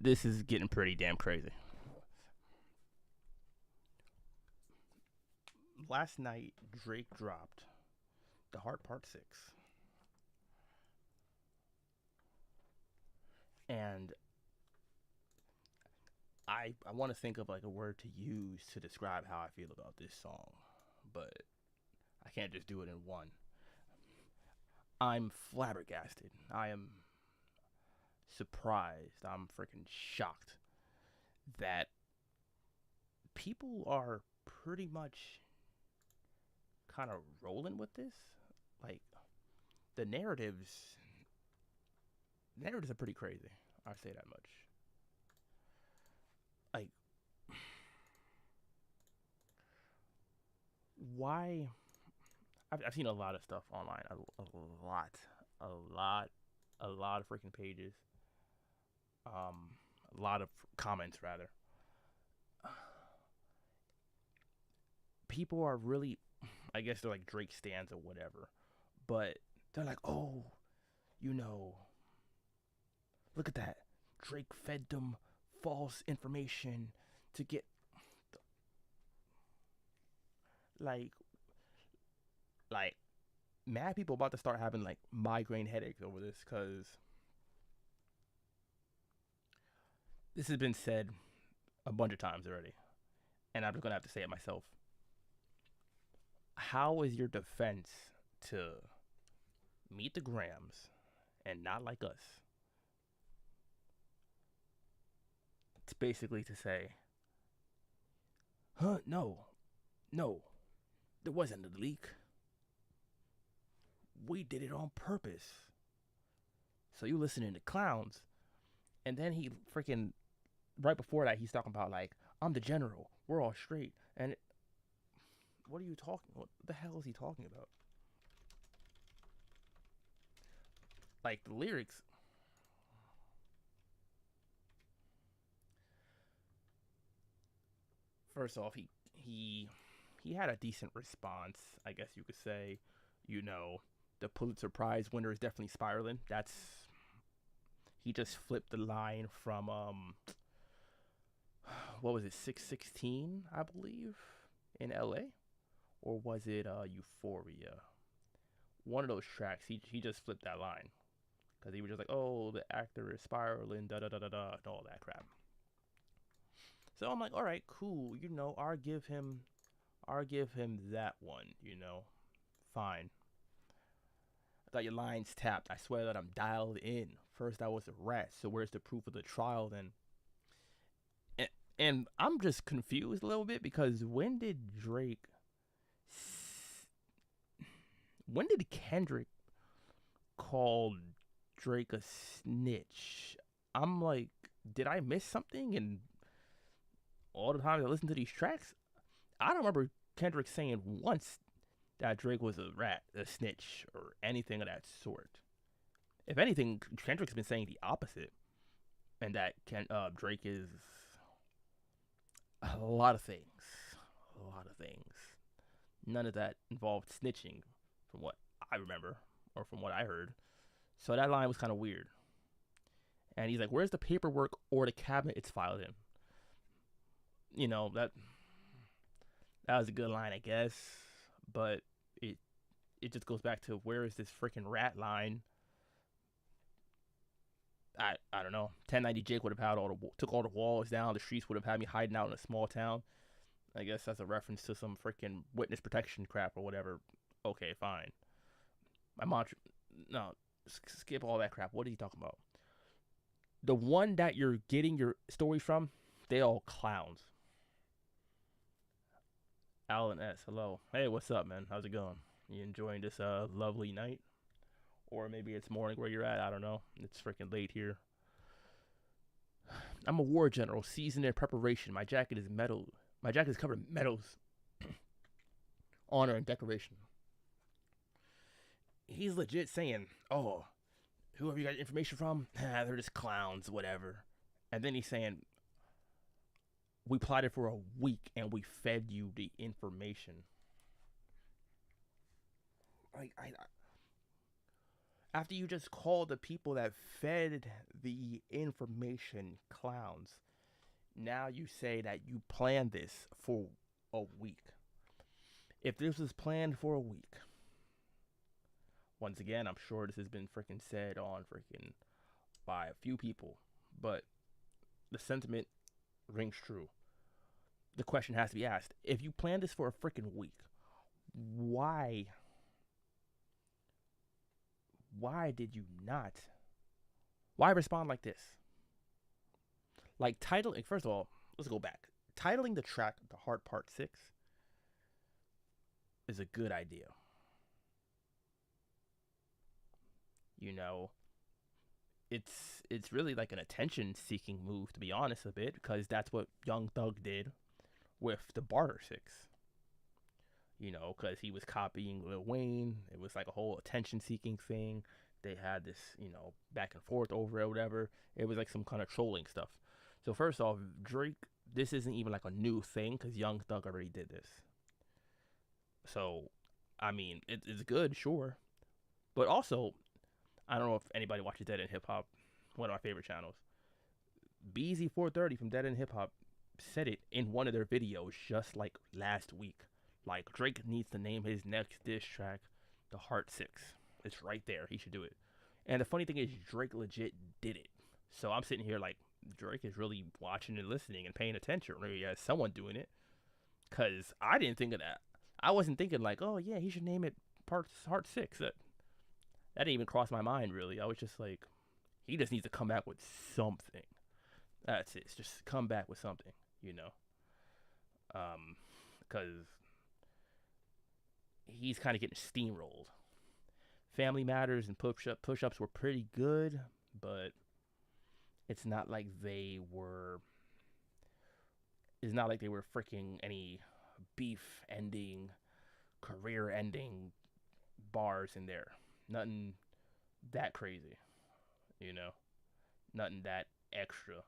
This is getting pretty damn crazy. Last night, Drake dropped The Heart Part 6. And I want to think of like a word to use to describe how I feel about this song, but I can't just do it in one. I'm flabbergasted. I am surprised. I'm freaking shocked that people are pretty much kind of rolling with this. Like the narratives are pretty crazy. I say that much. Like why? I've seen a lot of stuff online. Lot, a lot, a lot of freaking pages. A lot of comments rather. People are really, I guess they're like Drake stands or whatever, but they're like, oh, you know, look at that. Drake fed them false information to get like like mad people about to start having like migraine headaches over this because this has been said a bunch of times already, and I'm just gonna have to say it myself. How is your defense to meet the Grams and not like us? It's basically to say, huh? No, no, there wasn't a leak. We did it on purpose. So you listening to clowns, and then he freaking right before that he's talking about like I'm the general. We're all straight, and what are you talking? What the hell is he talking about? Like the lyrics. First off, he had a decent response, I guess you could say. You know, the Pulitzer Prize winner is definitely spiraling. That's he just flipped the line from what was it 616 I believe in L.A. or was it Euphoria? One of those tracks. He just flipped that line because he was just like, oh, the actor is spiraling, da da da da da, and all that crap. So I'm like, all right, cool. You know, I'll give him that one. You know, fine. I thought your lines tapped. I swear that I'm dialed in. First, I was a rat. So where's the proof of the trial then? And, and I'm just confused a little bit because when did Kendrick call Drake a snitch? I'm like, did I miss something? And all the times I listen to these tracks, I don't remember Kendrick saying once that Drake was a rat, a snitch, or anything of that sort. If anything, Kendrick's been saying the opposite, and that Drake is a lot of things, a lot of things. None of that involved snitching, from what I remember or from what I heard. So that line was kind of weird. And he's like, "Where's the paperwork or the cabinet it's filed in?" You know that was a good line, I guess, but it it just goes back to where is this freaking rat line? I don't know. 1090 Jake would have had took all the walls down. The streets would have had me hiding out in a small town. I guess that's a reference to some freaking witness protection crap or whatever. Okay, fine. My mantra. No, skip all that crap. What are you talking about? The one that you're getting your story from, they all clowns. Alan S. Hello. Hey, what's up, man? How's it going? You enjoying this lovely night? Or maybe it's morning where you're at. I don't know. It's freaking late here. I'm a war general, seasoned in preparation. My jacket is metal. My jacket is covered in medals, honor, and decoration. He's legit saying, "Oh, whoever you got information from, they're just clowns, whatever." And then he's saying, "We plotted for a week and we fed you the information." Like After you just called the people that fed the information clowns, now you say that you planned this for a week. If this was planned for a week, once again, I'm sure this has been freaking said on freaking by a few people, but the sentiment rings true. The question has to be asked: if you planned this for a freaking week, why? Why did you not? Why respond like this? Like titling. First of all, let's go back. Titling the track "The Heart Part 6" is a good idea. You know, it's really like an attention-seeking move, to be honest, a bit, because that's what Young Thug did with the Barter Six. You know, because he was copying Lil Wayne. It was like a whole attention-seeking thing. They had this, back and forth over it, or whatever. It was like some kind of trolling stuff. So first off, Drake, this isn't even like a new thing because Young Thug already did this. So, I mean, it's good, sure, but also, I don't know if anybody watches Dead End Hip Hop, one of my favorite channels. BZ430 from Dead End Hip Hop said it in one of their videos just like last week. Like, Drake needs to name his next diss track "The Heart 6." It's right there. He should do it. And the funny thing is, Drake legit did it. So I'm sitting here like, Drake is really watching and listening and paying attention. Or he has someone doing it. Because I didn't think of that. I wasn't thinking like, oh yeah, he should name it Heart 6. That didn't even cross my mind, really. I was just like, he just needs to come back with something. That's it. Just come back with something, you know. Because he's kind of getting steamrolled. Family Matters and push-ups were pretty good, but it's not like they were. It's not like they were freaking any beef-ending, career-ending bars in there. Nothing that crazy, you know. Nothing that extra.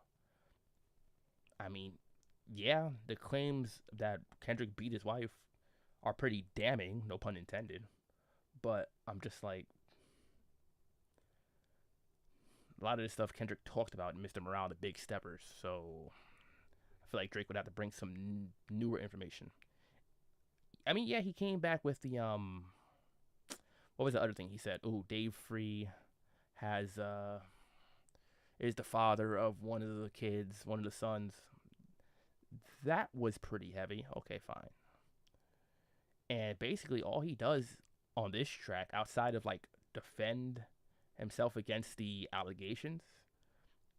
I mean, yeah, the claims that Kendrick beat his wife are pretty damning, no pun intended. But I'm just like, a lot of this stuff Kendrick talked about in Mr. Morale, the Big Steppers. So I feel like Drake would have to bring some newer information. I mean, yeah, he came back with the what was the other thing he said? Oh, Dave Free has is the father of one of the kids, one of the sons. That was pretty heavy. Okay, fine. And basically all he does on this track, outside of like defend himself against the allegations,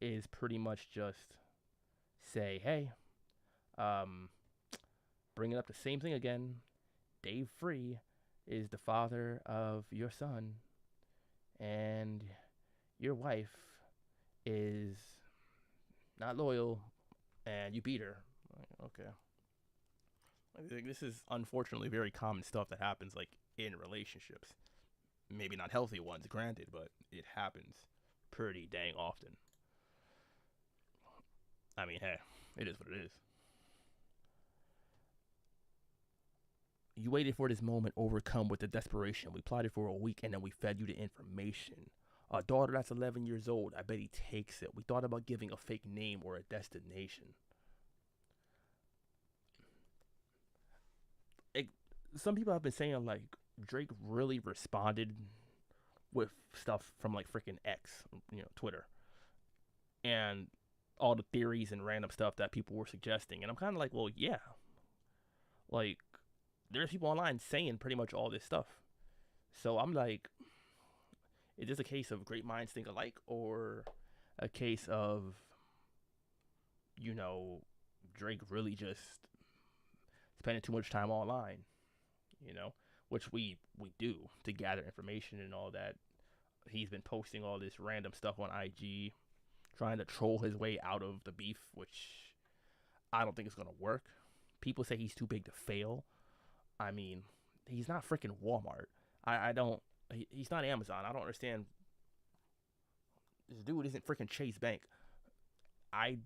is pretty much just say, hey, bringing up the same thing again. Dave Free is the father of your son, and your wife is not loyal, and you beat her. Okay. I think this is unfortunately very common stuff that happens like in relationships. Maybe not healthy ones, granted, but it happens pretty dang often. I mean, hey, it is what it is. You waited for this moment, overcome with the desperation. We plotted for a week and then we fed you the information. A daughter that's 11 years old, I bet he takes it. We thought about giving a fake name or a destination. Some people have been saying like Drake really responded with stuff from like freaking X, Twitter, and all the theories and random stuff that people were suggesting. And I'm kind of like, well, yeah, like there's people online saying pretty much all this stuff. So I'm like, is this a case of great minds think alike, or a case of, Drake really just spending too much time online? Which we do to gather information and all that. He's been posting all this random stuff on IG, trying to troll his way out of the beef, which I don't think is going to work. People say he's too big to fail. I mean, he's not freaking Walmart. I don't, he's not Amazon. I don't understand. This dude isn't freaking Chase Bank. I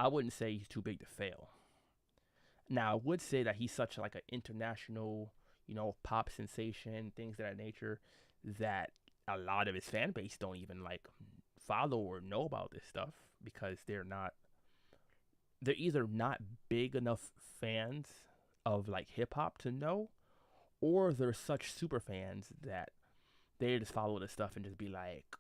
wouldn't say he's too big to fail. Now, I would say that he's such like an international, pop sensation, things of that nature, that a lot of his fan base don't even like follow or know about this stuff because they're either not big enough fans of like hip hop to know, or they're such super fans that they just follow this stuff and just be like,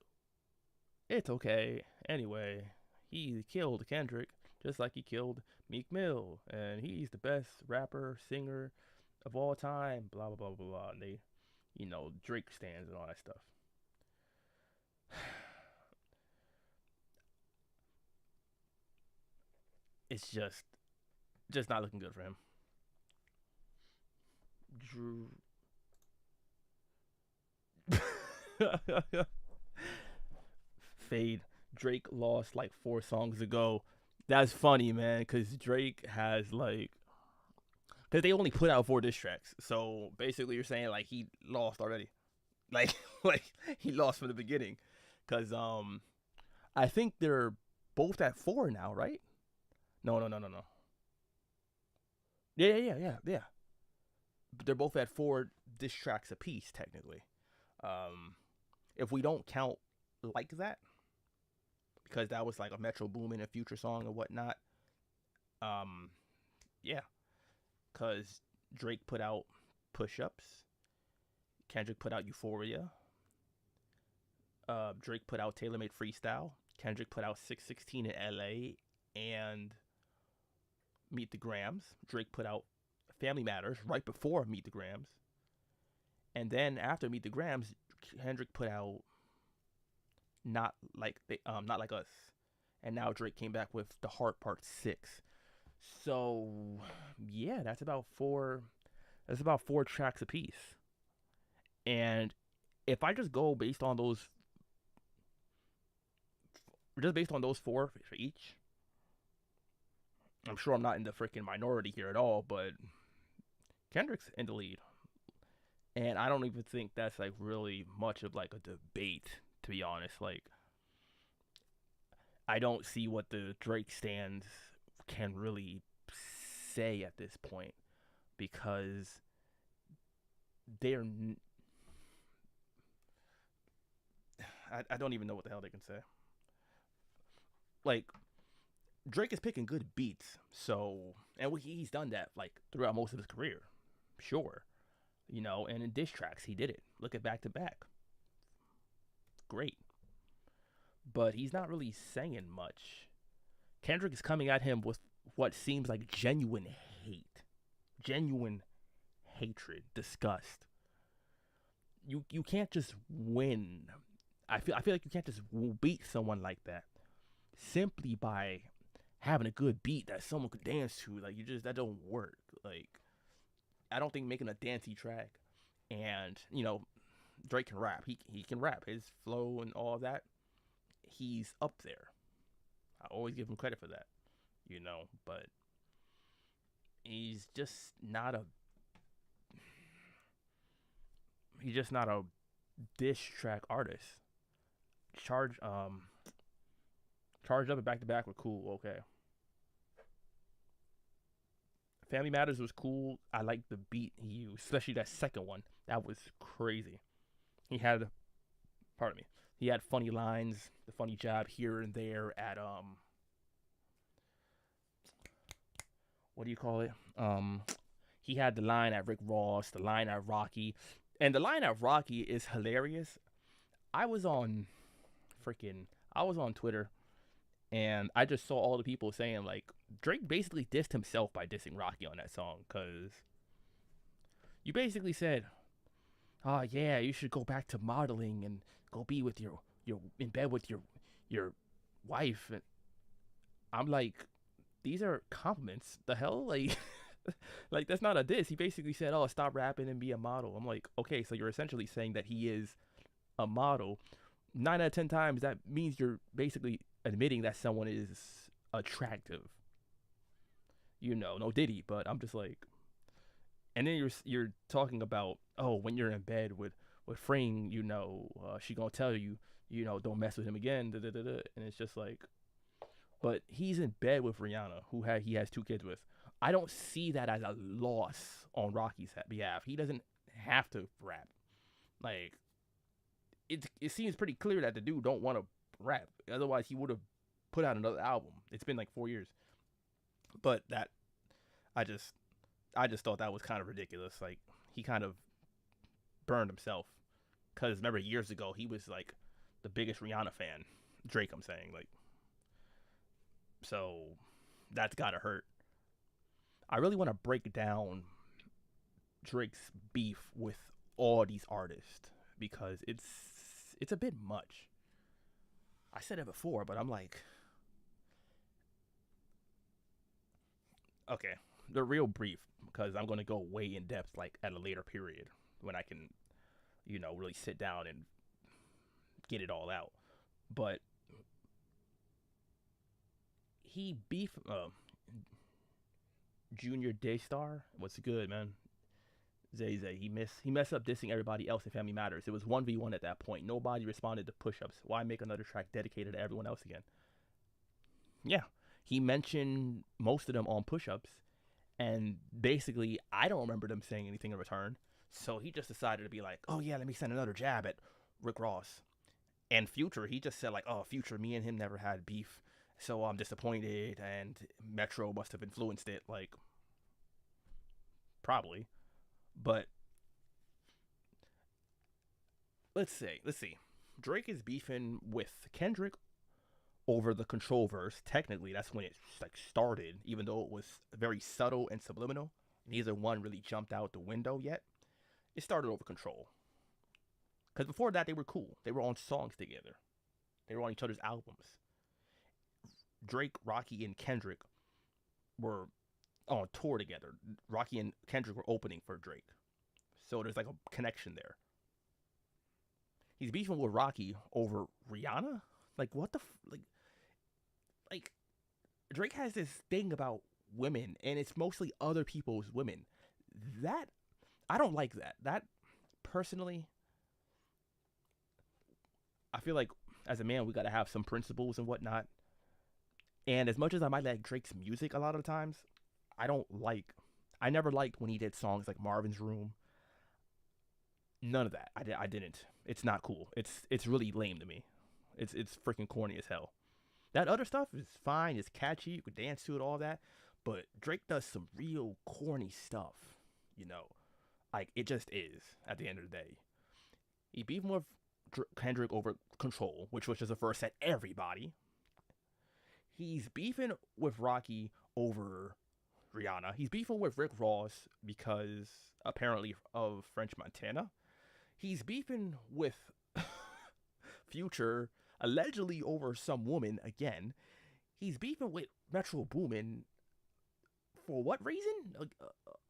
it's okay. Anyway, he killed Kendrick just like he killed Meek Mill, and he's the best rapper, singer of all time, blah, blah, blah, blah, blah. And they, Drake stands and all that stuff. It's just not looking good for him. Drew. Fade. Drake lost like 4 songs ago. That's funny, man, because Drake has like, because they only put out 4 diss tracks. So basically, you're saying like he lost already, like like he lost from the beginning, because I think they're both at 4 now, right? No, no, no, no, no. Yeah, yeah, yeah, yeah, yeah. But they're both at 4 diss tracks apiece, technically. Um, if we don't count like that, because that was like a Metro Boomin and Future song and whatnot. Um, yeah, because Drake put out Push Ups, Kendrick put out Euphoria, Drake put out Taylor Made Freestyle, Kendrick put out 616 in LA and Meet the Grams. Drake put out Family Matters right before Meet the Grams. And then after Meet the Grams, Kendrick put out Not Like Us. And now Drake came back with The Heart Part 6. So yeah, that's about four tracks apiece. And if I just based on those four for each, I'm sure I'm not in the freaking minority here at all, but Kendrick's in the lead. And I don't even think that's like really much of like a debate, to be honest. Like, I don't see what the Drake stands can really say at this point, because they're I don't even know what the hell they can say. Like, Drake is picking good beats, so, and he's done that like throughout most of his career, sure, and in diss tracks he did it. Look at Back to Back, great, but he's not really saying much. Kendrick is coming at him with what seems like genuine hatred, disgust. You can't just win. I feel like you can't just beat someone like that simply by having a good beat that someone could dance to. Like, that don't work. Like, I don't think making a dancey track, and Drake can rap. He can rap. His flow and all that, he's up there. I always give him credit for that. But he's just not a diss track artist. Charge Charged Up and Back to Back were cool. Okay. Family Matters was cool. I liked the beat he used, especially that second one. That was crazy. He had, pardon me, he had funny lines, the funny job here and there at what do you call it? He had the line at Rick Ross, the line at Rocky, and the line at Rocky is hilarious. I was on I was on Twitter, and I just saw all the people saying like Drake basically dissed himself by dissing Rocky on that song, because you basically said, "Oh yeah, you should go back to modeling and go be with your in bed with your wife." And I'm like, these are compliments. The hell, like, like that's not a diss. He basically said, "Oh, stop rapping and be a model." I'm like, okay, so you're essentially saying that he is a model. 9 out of 10 times, that means you're basically admitting that someone is attractive. No Diddy, but I'm just like, and then you're talking about, oh, when you're in bed with Fring, she gonna tell you, don't mess with him again, da, da, da, da. And it's just like, but he's in bed with Rihanna, he has 2 kids with. I don't see that as a loss on Rocky's behalf. He doesn't have to rap. Like it seems pretty clear that the dude don't want to rap. Otherwise, he would have put out another album. It's been like 4 years. But that I just I just thought that was kind of ridiculous. Like he kind of burned himself because remember years ago he was like the biggest Rihanna fan. Drake, I'm saying like so that's gotta hurt. I really want to break down Drake's beef with all these artists because it's a bit much. I said it before, but I'm like, okay, the real brief because I'm gonna go way in depth like at a later period when I can, really sit down and get it all out. But he beef Junior Daystar. What's good, man? Zay Zay, he messed up dissing everybody else in Family Matters. It was 1v1 at that point. Nobody responded to push-ups. Why make another track dedicated to everyone else again? Yeah, he mentioned most of them on push-ups, and basically, I don't remember them saying anything in return. So he just decided to be like, oh yeah, let me send another jab at Rick Ross. And Future, he just said like, oh, Future, me and him never had beef, so I'm disappointed, and Metro must have influenced it. Like, probably. But let's see. Drake is beefing with Kendrick over the Control verse. Technically, that's when it like started, even though it was very subtle and subliminal. Neither one really jumped out the window yet. It started over Control. Because before that, they were cool. They were on songs together. They were on each other's albums. Drake, Rocky, and Kendrick were on tour together. Rocky and Kendrick were opening for Drake. So there's like a connection there. He's beefing with Rocky over Rihanna? Like what the like Drake has this thing about women and it's mostly other people's women. That I don't like that. That personally I feel like as a man we got to have some principles and whatnot. And as much as I might like Drake's music a lot of the times, I never liked when he did songs like Marvin's Room. None of that. I didn't. It's not cool. It's really lame to me. It's freaking corny as hell. That other stuff is fine. It's catchy. You could dance to it, all that. But Drake does some real corny stuff. Like it just is. At the end of the day, he beefing with Kendrick over Control, which was just a verse at everybody. He's beefing with Rocky over Rihanna. He's beefing with Rick Ross because apparently of French Montana. He's beefing with Future allegedly over some woman again. He's beefing with Metro Boomin for what reason?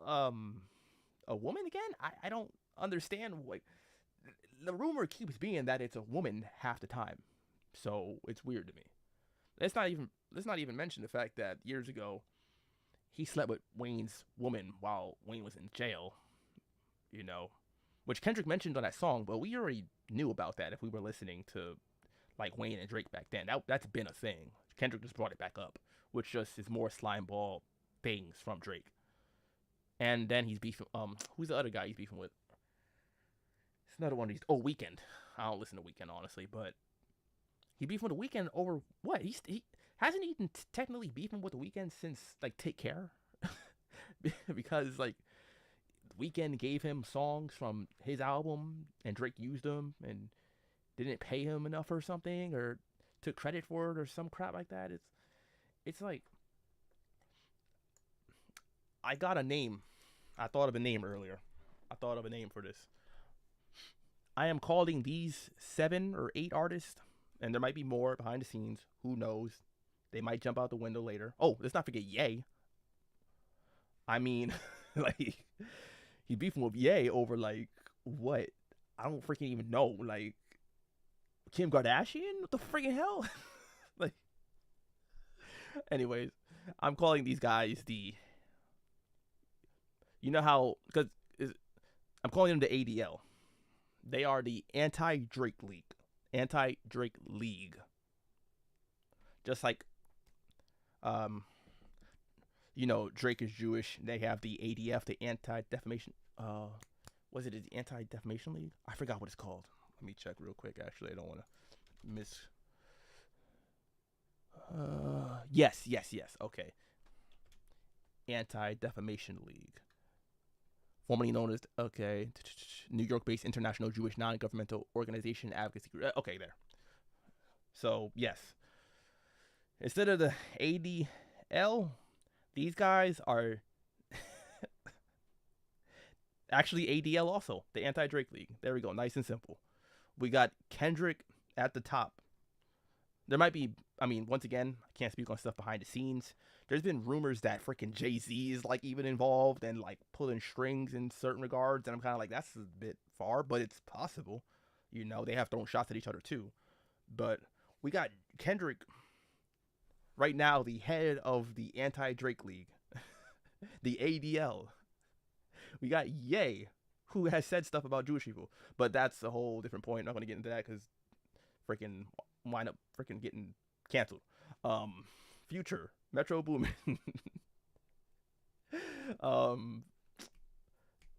A woman again? I don't understand. Like the rumor keeps being that it's a woman half the time, so it's weird to me. Let's not even mention the fact that years ago he slept with Wayne's woman while Wayne was in jail, which Kendrick mentioned on that song, but we already knew about that if we were listening to like Wayne and Drake back then. That's been a thing. Kendrick just brought it back up, which just is more slimeball things from Drake. And then he's beefing. Who's the other guy he's beefing with? It's another one of these. Oh, Weeknd. I don't listen to Weeknd honestly, but he beefing with the Weeknd over what? He hasn't even technically beefing with the Weeknd since like Take Care, because like Weeknd gave him songs from his album and Drake used them and didn't pay him enough or something or took credit for it or some crap like that. It's like I got a name. I thought of a name earlier. I thought of a name for this. I am calling these 7 or 8 artists, and there might be more behind the scenes. Who knows? They might jump out the window later. Oh, let's not forget Ye. I mean, like, he beefing with Ye over, like, what? I don't freaking even know. Like, Kim Kardashian? What the freaking hell? Like, anyways, I'm calling these guys the, you know how, because I'm calling them the ADL. They are the anti-Drake League. Anti-Drake League. Just like, Drake is Jewish. They have the ADF, the Anti-Defamation. Was it the Anti-Defamation League? I forgot what it's called. Let me check real quick. Actually, I don't want to miss. Yes, yes, yes. Okay. Anti-Defamation League, formerly known as New York-based international Jewish non-governmental organization advocacy group. Okay, there. So yes, instead of the ADL, these guys are actually ADL also, the Anti-Drake League. There we go, nice and simple. We got Kendrick at the top. There might be, I mean, once again, I can't speak on stuff behind the scenes. There's been rumors that freaking Jay-Z is like even involved and like pulling strings in certain regards, and I'm kind of like, that's a bit far, but it's possible. You know, they have thrown shots at each other too. But we got Kendrick right now, the head of the Anti-Drake League, the ADL. We got Ye, who has said stuff about Jewish people, but that's a whole different point. I'm not going to get into that because freaking wind up freaking getting canceled. Future, Metro Boomin.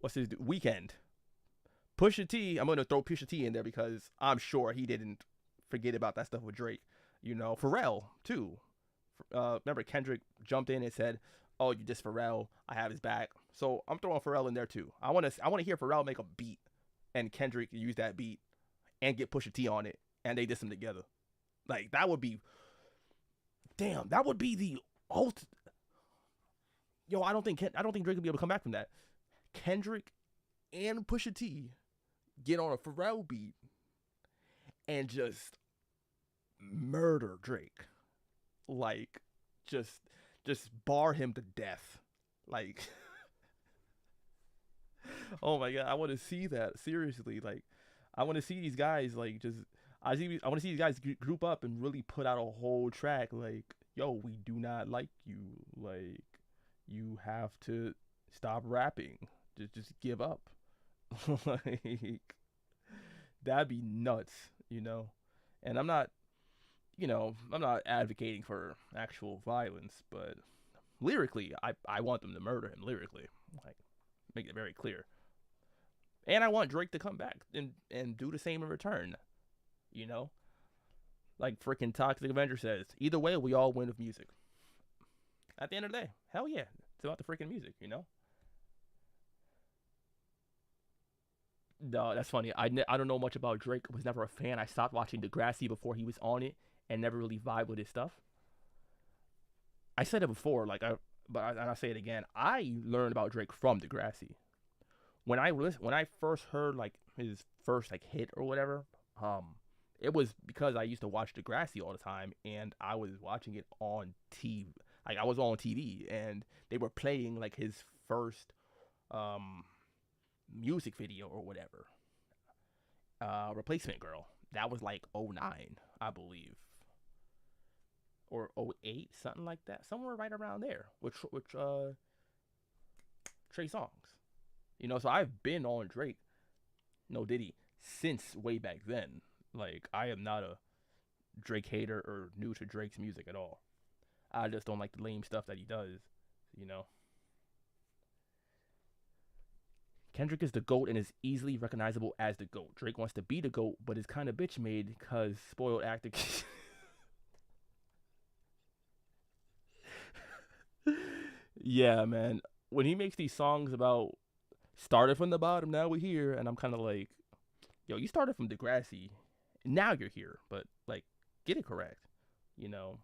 What's his Weekend? Pusha T. I'm gonna throw Pusha T in there because I'm sure he didn't forget about that stuff with Drake. You know, Pharrell too. Remember Kendrick jumped in and said, "Oh, you diss Pharrell. I have his back." So I'm throwing Pharrell in there too. I want to hear Pharrell make a beat and Kendrick use that beat and get Pusha T on it and they diss them together. Like that would be, damn, that would be the ult. Yo, I don't think Drake will be able to come back from that. Kendrick and Pusha T get on a Pharrell beat and just murder Drake. Like just bar him to death. Like oh my god, I want to see that seriously. Like I want to see these guys like just I want to see these guys group up and really put out a whole track like, yo, we do not like you. Like you have to stop rapping. Just give up. Like that'd be nuts, you know. And I'm not advocating for actual violence, but lyrically, I want them to murder him lyrically. Like make it very clear. And I want Drake to come back and do the same in return. You know? Like freaking Toxic Avenger says, either way, we all win with music. At the end of the day, hell yeah. It's about the freaking music, you know? No, that's funny. I don't know much about Drake. Was never a fan. I stopped watching Degrassi before he was on it and never really vibed with his stuff. I said it before, and I say it again. I learned about Drake from Degrassi. When I first heard like his first like hit or whatever, it was because I used to watch Degrassi all the time, and I was watching it on TV. Like I was on TV, and they were playing like his first music video or whatever. Replacement Girl. That was like '09, I believe. Or '08, something like that. Somewhere right around there. With Trey Songz. You know, so I've been on Drake, no Diddy, since way back then. Like, I am not a Drake hater or new to Drake's music at all. I just don't like the lame stuff that he does, you know. Kendrick is the GOAT and is easily recognizable as the GOAT. Drake wants to be the GOAT, but is kind of bitch made because spoiled actor. Yeah, man. When he makes these songs about started from the bottom, now we're here, and I'm kind of like, yo, you started from Degrassi, now you're here, but like, get it correct, you know.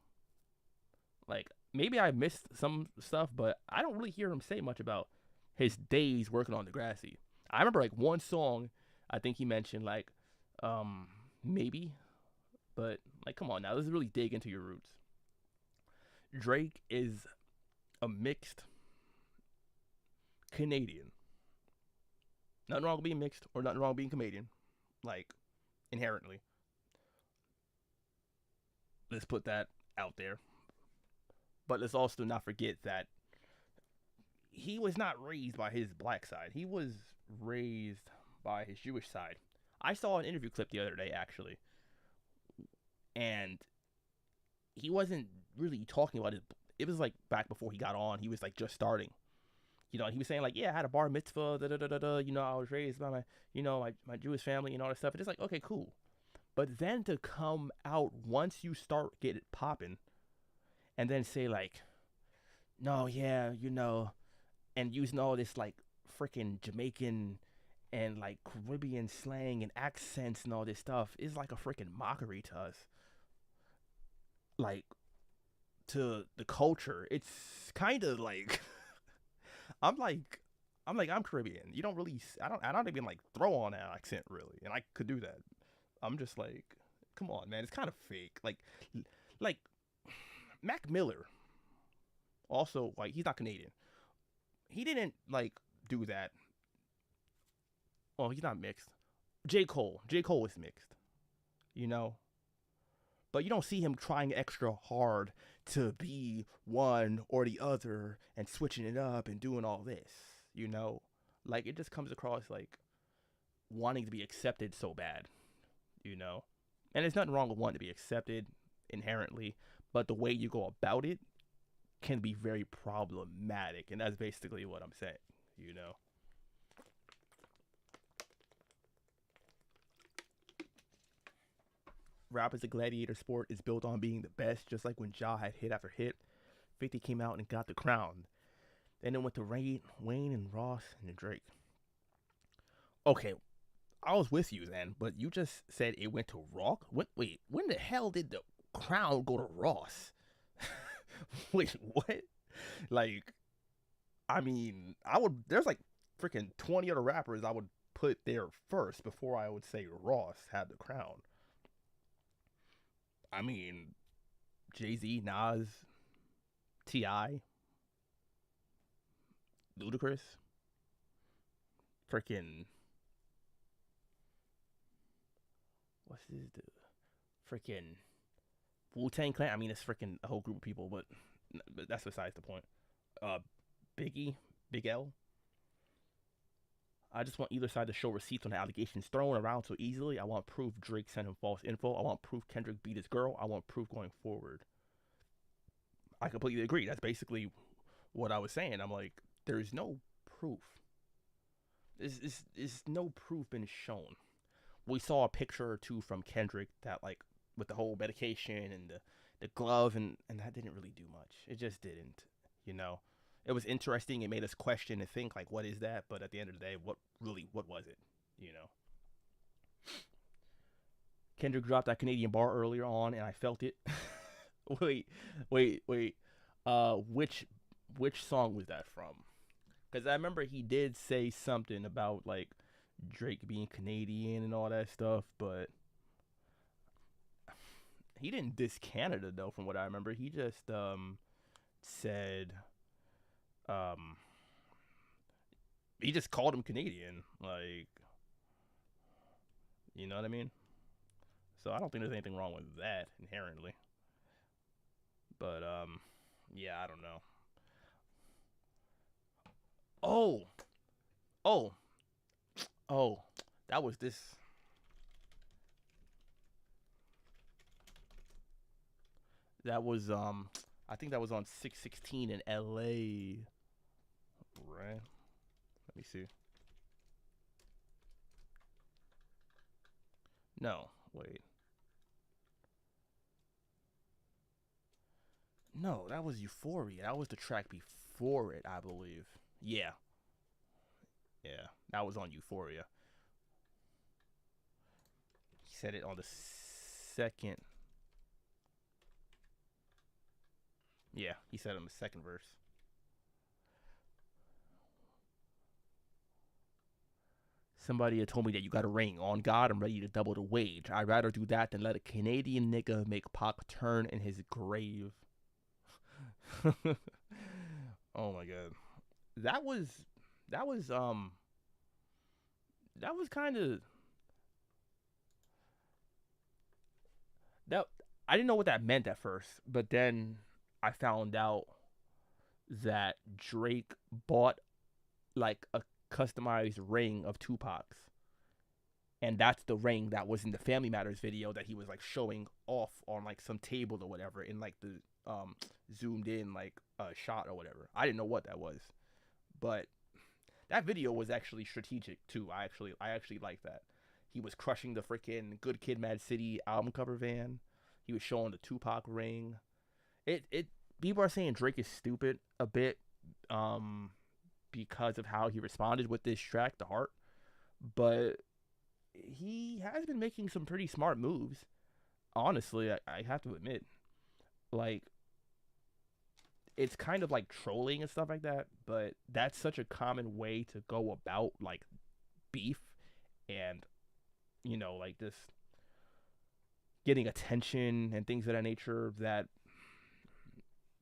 Like maybe I missed some stuff, but I don't really hear him say much about his days working on Degrassi. I remember like one song, I think he mentioned like, maybe, but like, come on now, let's really dig into your roots. Drake is a mixed Canadian. Nothing wrong with being mixed or nothing wrong with being Canadian, like inherently. Let's put that out there. But let's also not forget that he was not raised by his black side. He was raised by his Jewish side. I saw an interview clip the other day, actually, and he wasn't really talking about it. It was like back before he got on. He was like just starting, He was saying like, yeah, I had a bar mitzvah, da da da da da. I was raised by my Jewish family and all that stuff. And it's like, okay, cool. But then to come out once you start get it popping, and then say like, no, yeah, and using all this like freaking Jamaican and like Caribbean slang and accents and all this stuff is like a freaking mockery to us. Like to the culture, it's kind of like I'm like I'm Caribbean. You don't really I don't even like throw on an accent really, and I could do that. I'm just like, come on, man, it's kind of fake. Like Mac Miller, also like he's not Canadian. He didn't like do that. Well, he's not mixed. J. Cole is mixed, you know, but you don't see him trying extra hard to be one or the other and switching it up and doing all this, you know? Like, it just comes across like wanting to be accepted so bad, you know? And there's nothing wrong with wanting to be accepted inherently, but the way you go about it can be very problematic. And that's basically what I'm saying, you know? Rap is a gladiator sport. Is built on being the best, just like when Ja had hit after hit. 50 came out and got the crown. Then it went to Wayne and Ross and then Drake. Okay, I was with you then, but you just said it went to Rock? Wait, when the hell did the crown go to Ross? Wait, what? Like, I mean, there's like freaking 20 other rappers I would put there first before I would say Ross had the crown. I mean, Jay-Z, Nas, T.I., Ludacris, freaking, what's this dude? Freaking Wu-Tang Clan. I mean, it's freaking a whole group of people, but that's besides the point. Uh, Biggie, Big L. I just want either side to show receipts on the allegations thrown around so easily. I want proof Drake sent him false info. I want proof Kendrick beat his girl. I want proof going forward. I completely agree. That's basically what I was saying. I'm like, there's no proof. There's no proof been shown. We saw a picture or two from Kendrick that like with the whole medication and the glove and that didn't really do much. It just didn't, you know. It was interesting. It made us question and think like, what is that? But at the end of the day, what was it? You know. Kendrick dropped that Canadian bar earlier on, and I felt it. wait, wait. Which song was that from? Because I remember he did say something about like Drake being Canadian and all that stuff, but he didn't diss Canada though. From what I remember, he just said um he just called him Canadian, like, you know what I mean? So I don't think there's anything wrong with that inherently. But yeah, I don't know. Oh, oh, oh, that was this. That was I think that was on 616 in LA, right? Let me see. No, wait. No, that was Euphoria. That was the track before it, I believe. Yeah, yeah, that was on Euphoria. He said it on the second. Yeah, he said it on the second verse. Somebody had told me that you got a ring. On God, I'm ready to double the wage. I'd rather do that than let a Canadian nigga make Pac turn in his grave. Oh my god. That was that was um that was kind of that I didn't know what that meant at first, but then I found out that Drake bought like a customized ring of Tupac's, and that's the ring that was in the Family Matters video that he was like showing off on like some table or whatever in like the zoomed in like shot or whatever. I didn't know what that was, But that video was actually strategic too. I actually like that. He was crushing the freaking Good Kid, Mad City album cover van. He was showing the Tupac ring. It people are saying Drake is stupid a bit, um, because of how he responded with this track, The Heart. But he has been making some pretty smart moves. Honestly, I have to admit, like it's kind of like trolling and stuff like that. But that's such a common way to go about like beef and like this getting attention and things of that nature that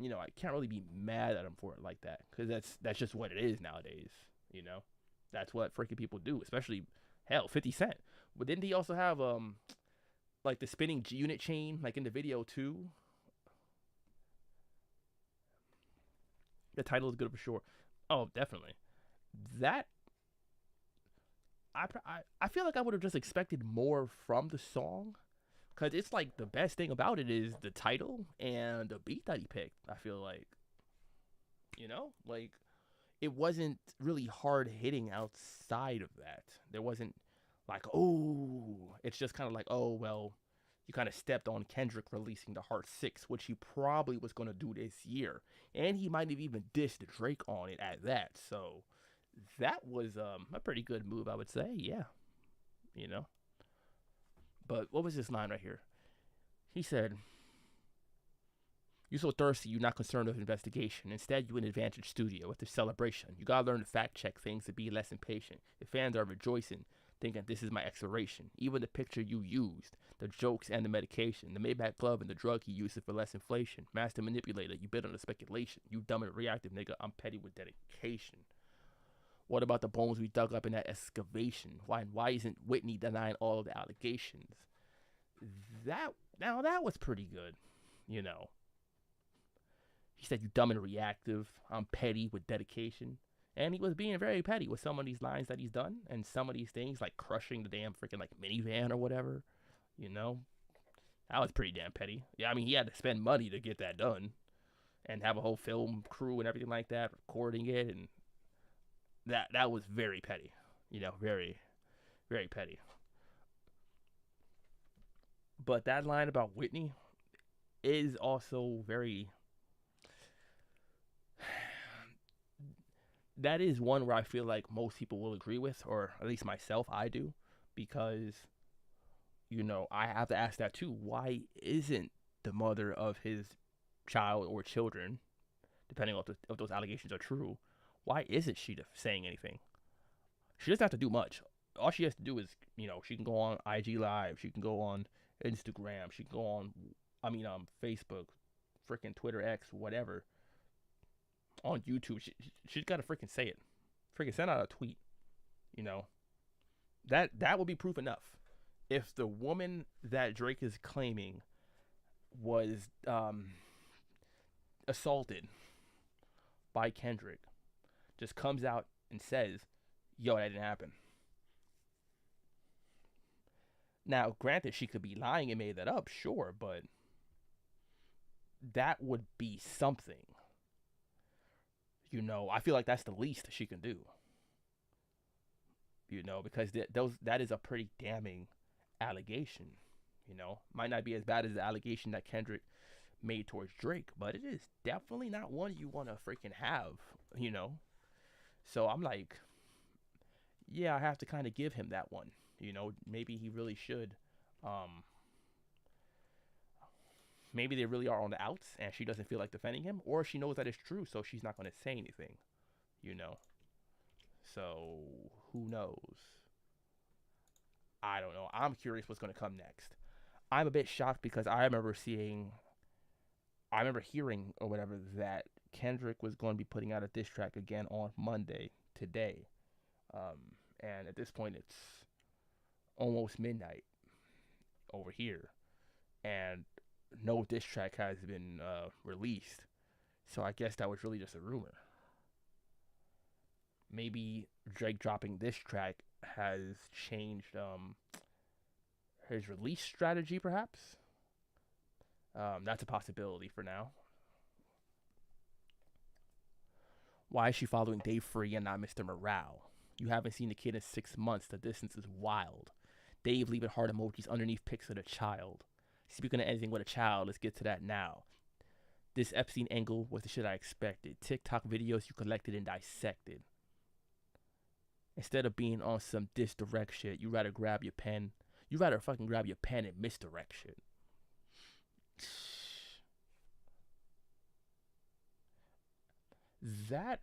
I can't really be mad at him for it like that because that's just what it is nowadays. You know, that's what freaking people do, especially hell 50 Cent. But didn't he also have like the spinning G unit chain like in the video too? The title is good for sure. Oh, definitely. That I feel like I would have just expected more from the song because it's like the best thing about it is the title and the beat that he picked. I feel like like it wasn't really hard hitting outside of that. There wasn't like, oh, it's just kind of like, oh, well, you kind of stepped on Kendrick releasing the Heart 6, which he probably was going to do this year. And he might have even dissed Drake on it at that. So that was a pretty good move, I would say. Yeah, you know. But what was this line right here? He said, "You're so thirsty, you're not concerned with investigation. Instead, you in Advantage Studio with the celebration. You gotta learn to fact check things to be less impatient. Your fans are rejoicing, thinking this is my expiration. Even the picture you used, the jokes and the medication, the Maybach glove and the drug he uses for less inflation. Master manipulator, you bid on the speculation. You dumb and reactive nigga, I'm petty with dedication. What about the bones we dug up in that excavation? Why isn't Whitney denying all of the allegations?" That was pretty good, you know. He said, "You dumb and reactive. I'm petty with dedication." And he was being very petty with some of these lines that he's done and some of these things, like crushing the damn freaking like minivan or whatever. You know, that was pretty damn petty. Yeah, I mean, he had to spend money to get that done and have a whole film crew and everything like that, recording it, and that was very petty. Very, very petty. But that line about Whitney is also very. That is one where I feel like most people will agree with, or at least myself, I do, because I have to ask that too. Why isn't the mother of his child or children, depending on if those allegations are true, why isn't she saying anything? She doesn't have to do much. All she has to do is, she can go on IG Live, she can go on Instagram, she can go on, Facebook, freaking Twitter X, whatever, on YouTube. She's got to freaking say it. Freaking send out a tweet. You know, that would be proof enough. If the woman that Drake is claiming was assaulted by Kendrick just comes out and says, "Yo, that didn't happen." Now, granted, she could be lying and made that up, sure, but that would be something. I feel like that's the least she can do. Because that is a pretty damning allegation. Might not be as bad as the allegation that Kendrick made towards Drake, but it is definitely not one you want to freaking have. You know, so I'm like, yeah, I have to kind of give him that one. Maybe he really should. Um, Maybe they really are on the outs, and she doesn't feel like defending him, or she knows that it's true, so she's not going to say anything. You know. So who knows? I don't know. I'm curious what's going to come next. I'm a bit shocked because I remember hearing or whatever that Kendrick was going to be putting out a diss track again on Monday today, and at this point it's almost midnight over here, and no diss track has been released. So I guess that was really just a rumor. Maybe Drake dropping this track has changed his release strategy, perhaps. That's a possibility for now. Why is she following Dave Free and not Mr. Morale? You haven't seen the kid in 6 months. The distance is wild. Dave leaving heart emojis underneath pics of the child. Speaking of anything with a child, let's get to that now. This Epstein angle was the shit I expected. TikTok videos you collected and dissected. Instead of being on some disdirect shit, you rather grab your pen. You rather fucking grab your pen and misdirect shit. That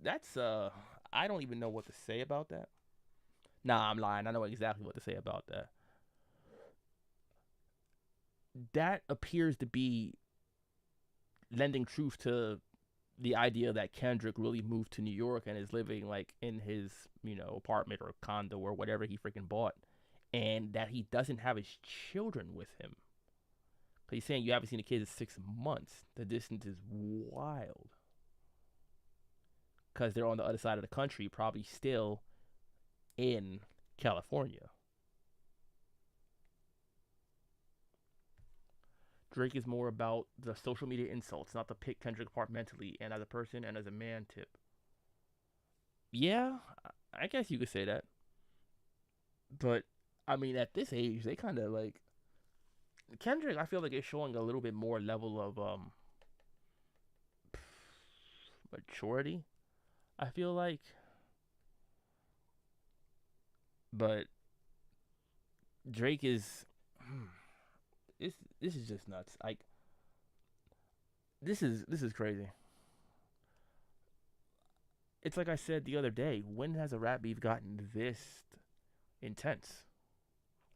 that's I don't even know what to say about that. Nah, I'm lying. I know exactly what to say about that. That appears to be lending truth to the idea that Kendrick really moved to New York and is living like in his, apartment or condo or whatever he freaking bought, and that he doesn't have his children with him. He's saying you haven't seen the kids in 6 months. The distance is wild because they're on the other side of the country, probably still in California. Drake is more about the social media insults, not to pick Kendrick apart mentally and as a person and as a man tip. Yeah, I guess you could say that. But I mean, at this age, they kind of like Kendrick. I feel like is showing a little bit more level of maturity. I feel like, but Drake is. This is just nuts. Like this is crazy. It's like I said the other day. When has a rap beef gotten this intense?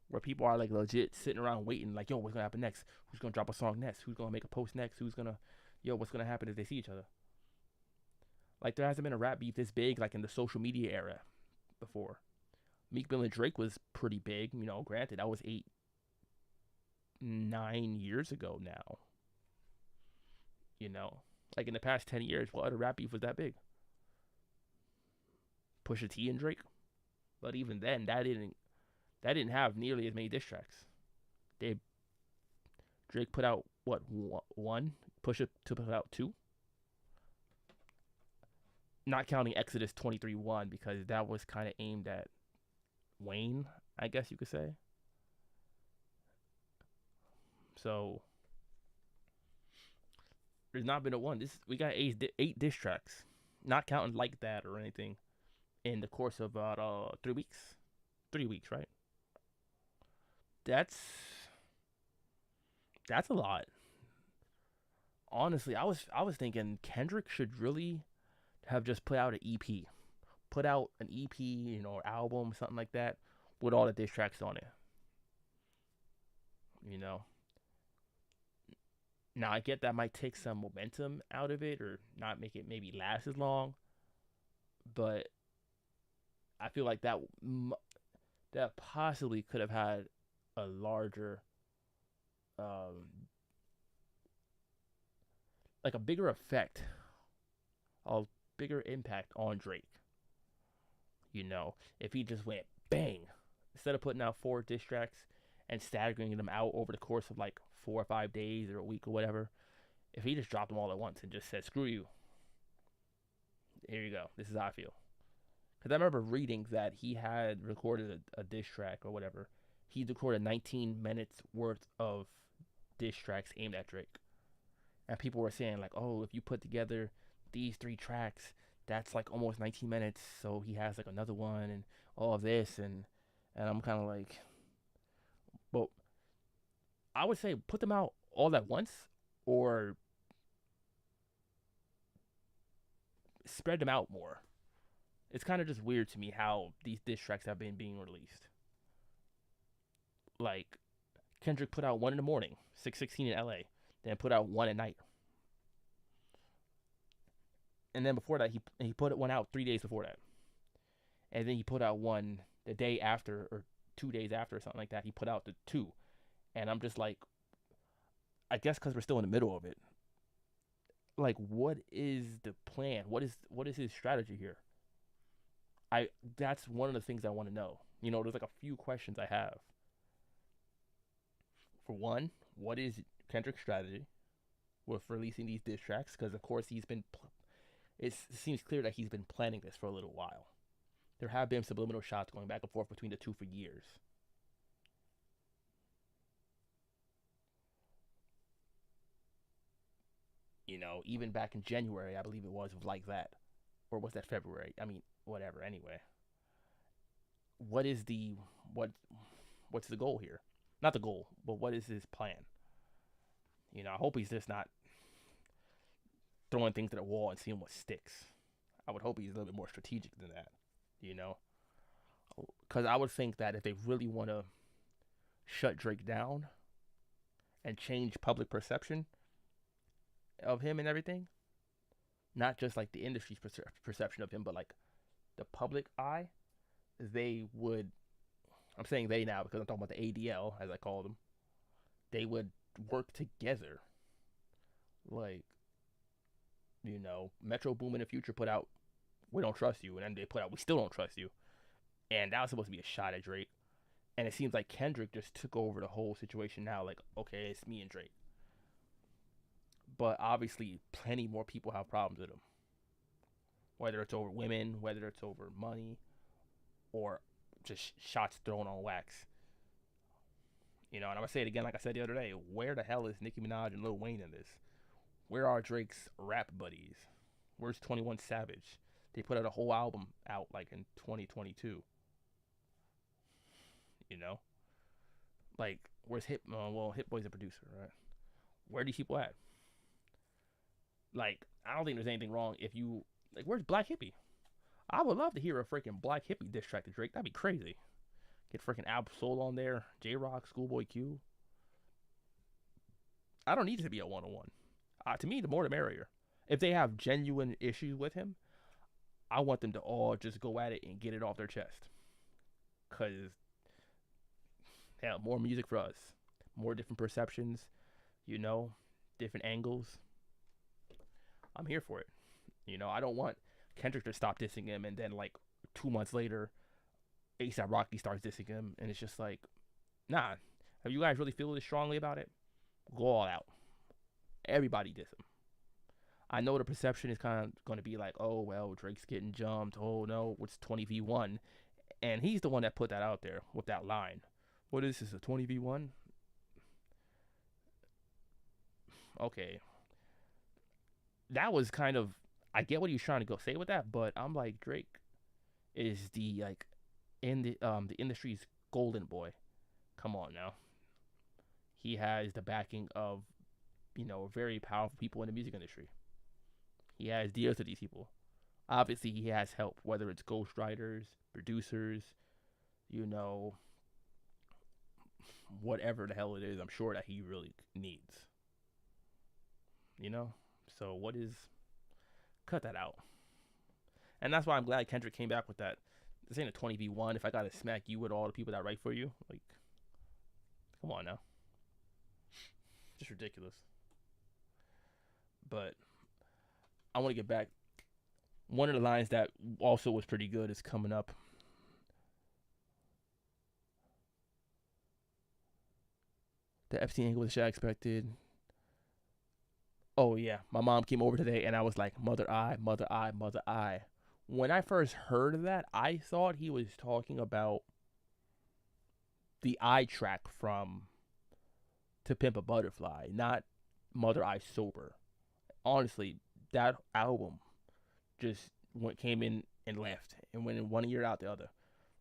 Where people are like legit sitting around waiting, like, yo, what's gonna happen next? Who's gonna drop a song next? Who's gonna make a post next? What's gonna happen if they see each other? Like there hasn't been a rap beef this big like in the social media era before. Meek Mill and Drake was pretty big, Granted, that was 8, 9 years ago now. Like in the past 10 years, what other rap beef was that big? Pusha T and Drake, but even then, that didn't have nearly as many diss tracks. They Drake put out what one, Pusha to put out two, not counting Exodus 23:1 because that was kind of aimed at Wayne, I guess you could say. So there's not been a one. This we got eight diss tracks, not counting like that or anything, in the course of about 3 weeks. 3 weeks, right? That's that's a lot. Honestly, I was thinking Kendrick should really have just put out an EP, put out an EP, or album, something like that, with all the diss tracks on it. You know. Now I get that might take some momentum out of it or not make it maybe last as long, but I feel like that possibly could have had a larger, um, like a bigger effect, a bigger impact on Drake. If he just went bang instead of putting out four diss tracks and staggering them out over the course of like 4 or 5 days or a week or whatever. If he just dropped them all at once and just said, "Screw you, here you go. This is how I feel." Because I remember reading that he had recorded a diss track or whatever. He recorded 19 minutes worth of diss tracks aimed at Drake, and people were saying like, "Oh, if you put together these three tracks, that's like almost 19 minutes." So he has like another one and all of this, and I'm kind of like, well, I would say put them out all at once, or spread them out more. It's kind of just weird to me how these diss tracks have been being released. Like Kendrick put out one in the morning, 6:16 in LA, then put out one at night, and then before that he put one out 3 days before that, and then he put out one the day after or 2 days after or something like that. He put out the two, and I'm just like, I guess because we're still in the middle of it. Like, what is the plan? What is his strategy here? I That's one of the things I want to know. There's like a few questions I have. For one, what is Kendrick's strategy with releasing these diss tracks? Because of course it seems clear that he's been planning this for a little while. There have been subliminal shots going back and forth between the two for years. Even back in January, I believe it was like that, or was that February? I mean, whatever. Anyway, what is the what? What's the goal here? Not the goal, but what is his plan? I hope he's just not throwing things at the wall and seeing what sticks. I would hope he's a little bit more strategic than that. You know, because I would think that if they really want to shut Drake down and change public perception of him and everything, not just like the industry's perception of him, but like the public eye, they would. I'm saying they now because I'm talking about the ADL, as I call them. They would work together. Like, Metro Boom in the future put out "We Don't Trust You," and then they put out "We Still Don't Trust You," and that was supposed to be a shot at Drake. And it seems like Kendrick just took over the whole situation now. Like, okay, it's me and Drake. But obviously, plenty more people have problems with him. Whether it's over women, whether it's over money, or just shots thrown on wax. And I'm going to say it again like I said the other day. Where the hell is Nicki Minaj and Lil Wayne in this? Where are Drake's rap buddies? Where's 21 Savage? They put out a whole album out like in 2022. Like, where's Hit? Well, Hit Boy's a producer, right? Where are these people at? Like, I don't think there's anything wrong if you like. Where's Black Hippie? I would love to hear a freaking Black Hippie diss track to Drake. That'd be crazy. Get freaking Ab-Soul on there, J-Rock, Schoolboy Q. I don't need it to be a one-on-one. To me, the more the merrier. If they have genuine issues with him, I want them to all just go at it and get it off their chest. Because, yeah, more music for us. More different perceptions, different angles. I'm here for it. I don't want Kendrick to stop dissing him and then, like, 2 months later, A$AP Rocky starts dissing him, and it's just like, nah. If you guys really feel this strongly about it, go all out. Everybody diss him. I know the perception is kind of going to be like, oh, well, Drake's getting jumped. Oh, no, it's 20v1. And he's the one that put that out there with that line. What is this, a 20v1? Okay. That was kind of, I get what he was trying to go say with that, but I'm like, Drake is the, like, in the industry's golden boy. Come on now. He has the backing of, very powerful people in the music industry. He has deals with these people. Obviously, he has help, whether it's ghostwriters, producers, whatever the hell it is. I'm sure that he really needs. So what is? Cut that out. And that's why I'm glad Kendrick came back with that. This ain't a 20v1. If I gotta smack you with all the people that write for you, like, come on now. Just ridiculous. But I want to get back. One of the lines that also was pretty good is coming up. The Epstein angle was shit I expected. Oh yeah, my mom came over today and I was like, mother eye, mother eye, mother eye. When I first heard of that, I thought he was talking about the eye track from To Pimp a Butterfly, not Mother Eye Sober. Honestly, that album just came in and left and went in one ear out the other.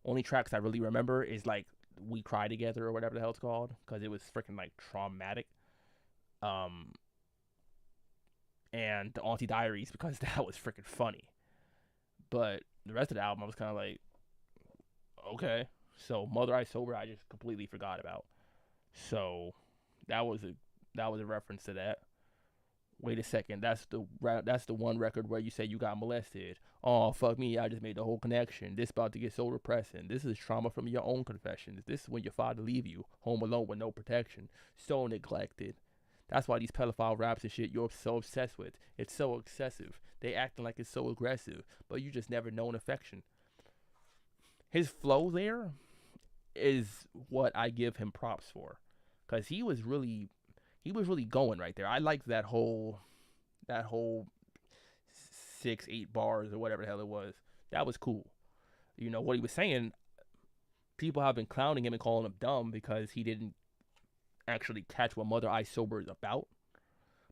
Only tracks I really remember is like We Cry Together or whatever the hell it's called, because it was freaking like traumatic. And the Auntie Diaries, because that was freaking funny. But the rest of the album, I was kind of like, okay. So Mother Eye Sober, I just completely forgot about. So that was a reference to that. Wait a second, that's the one record where you say you got molested. Oh, fuck me, I just made the whole connection. This about to get so depressing. This is trauma from your own confessions. This is when your father leave you, home alone with no protection. So neglected. That's why these pedophile raps and shit you're so obsessed with. It's so excessive. They acting like it's so aggressive, but you just never known affection. His flow there is what I give him props for. because he was really going right there. I liked that whole 6 8 bars or whatever the hell it was. That was cool. You know what he was saying. People have been clowning him and calling him dumb because he didn't actually catch what Mother Eye Sober is about.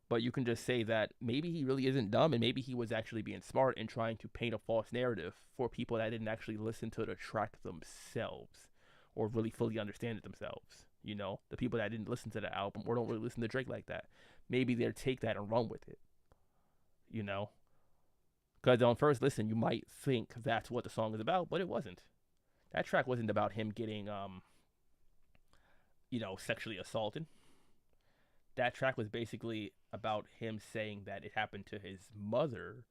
But you can just say that maybe he really isn't dumb, and maybe he was actually being smart and trying to paint a false narrative for people that didn't actually listen to the track themselves or really fully understand it themselves. You know, the people that didn't listen to the album or don't really listen to Drake like that. Maybe they'll take that and run with it. You know, because on first listen, you might think that's what the song is about, but it wasn't. That track wasn't about him getting, sexually assaulted. That track was basically about him saying that it happened to his mother,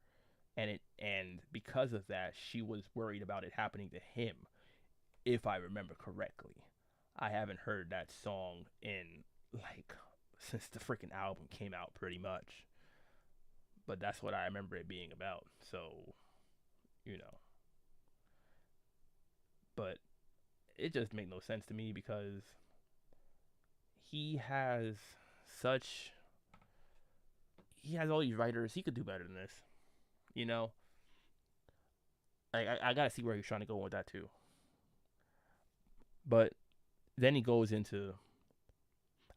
and because of that, she was worried about it happening to him. If I remember correctly, I haven't heard that song in like since the freaking album came out, pretty much. But that's what I remember it being about. So, you know, but it just made no sense to me because he has such he has all these writers. He could do better than this. You know, I gotta see where he's trying to go with that too. But then he goes into,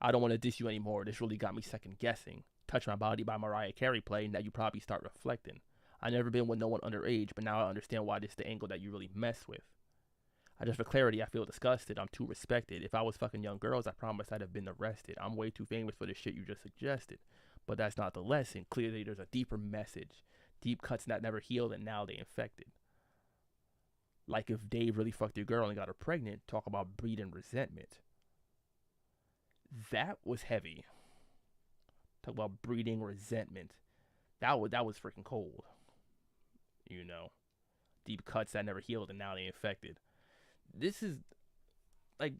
I don't want to diss you anymore. This really got me second guessing. Touch My Body by Mariah Carey playing that you probably start reflecting. I never been with no one underage, but now I understand why this is the angle that you really mess with. I just for clarity, I feel disgusted. I'm too respected. If I was fucking young girls, I promise I'd have been arrested. I'm way too famous for the shit you just suggested. But that's not the lesson. Clearly there's a deeper message. Deep cuts that never healed and now they infected. Like if Dave really fucked your girl and got her pregnant, talk about breeding resentment. That was heavy. Talk about breeding resentment. That was freaking cold. You know, deep cuts that never healed and now they infected. This is like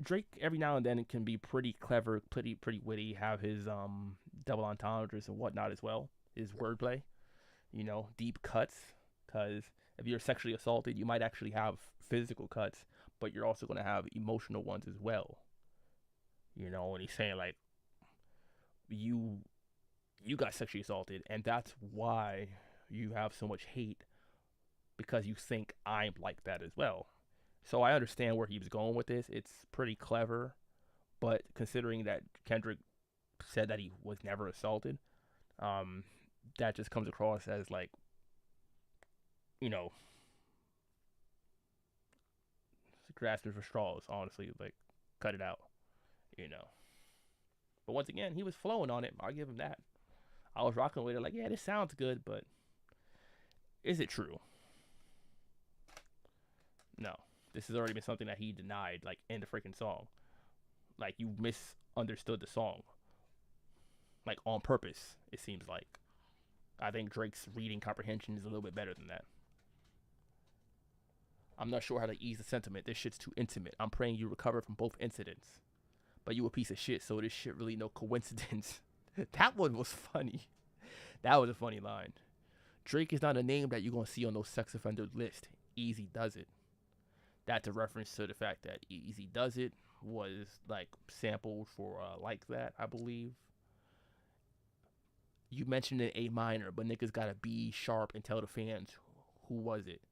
Drake. Every now and then it can be pretty clever, pretty witty. Have his double entendres and whatnot as well. His wordplay. You know, deep cuts. Because if you're sexually assaulted, you might actually have physical cuts, but you're also going to have emotional ones as well. You know, and he's saying like, you got sexually assaulted, and that's why you have so much hate because you think I'm like that as well. So I understand where he was going with this. It's pretty clever, but considering that Kendrick said that he was never assaulted, that just comes across as like, you know, grasping for straws, honestly. Like, cut it out, you know. But once again, he was flowing on it. I'll give him that. I was rocking with it, like, yeah, this sounds good, but is it true? No. This has already been something that he denied, like, in the freaking song. Like, you misunderstood the song. Like, on purpose, it seems like. I think Drake's reading comprehension is a little bit better than that. I'm not sure how to ease the sentiment. This shit's too intimate. I'm praying you recover from both incidents. But you a piece of shit, so this shit really no coincidence. That one was funny. That was a funny line. Drake is not a name that you're going to see on no sex offender list. Easy Does It. That's a reference to the fact that Easy Does It was like sampled for Like That, I believe. You mentioned an A minor, but niggas got to be sharp and tell the fans who was it.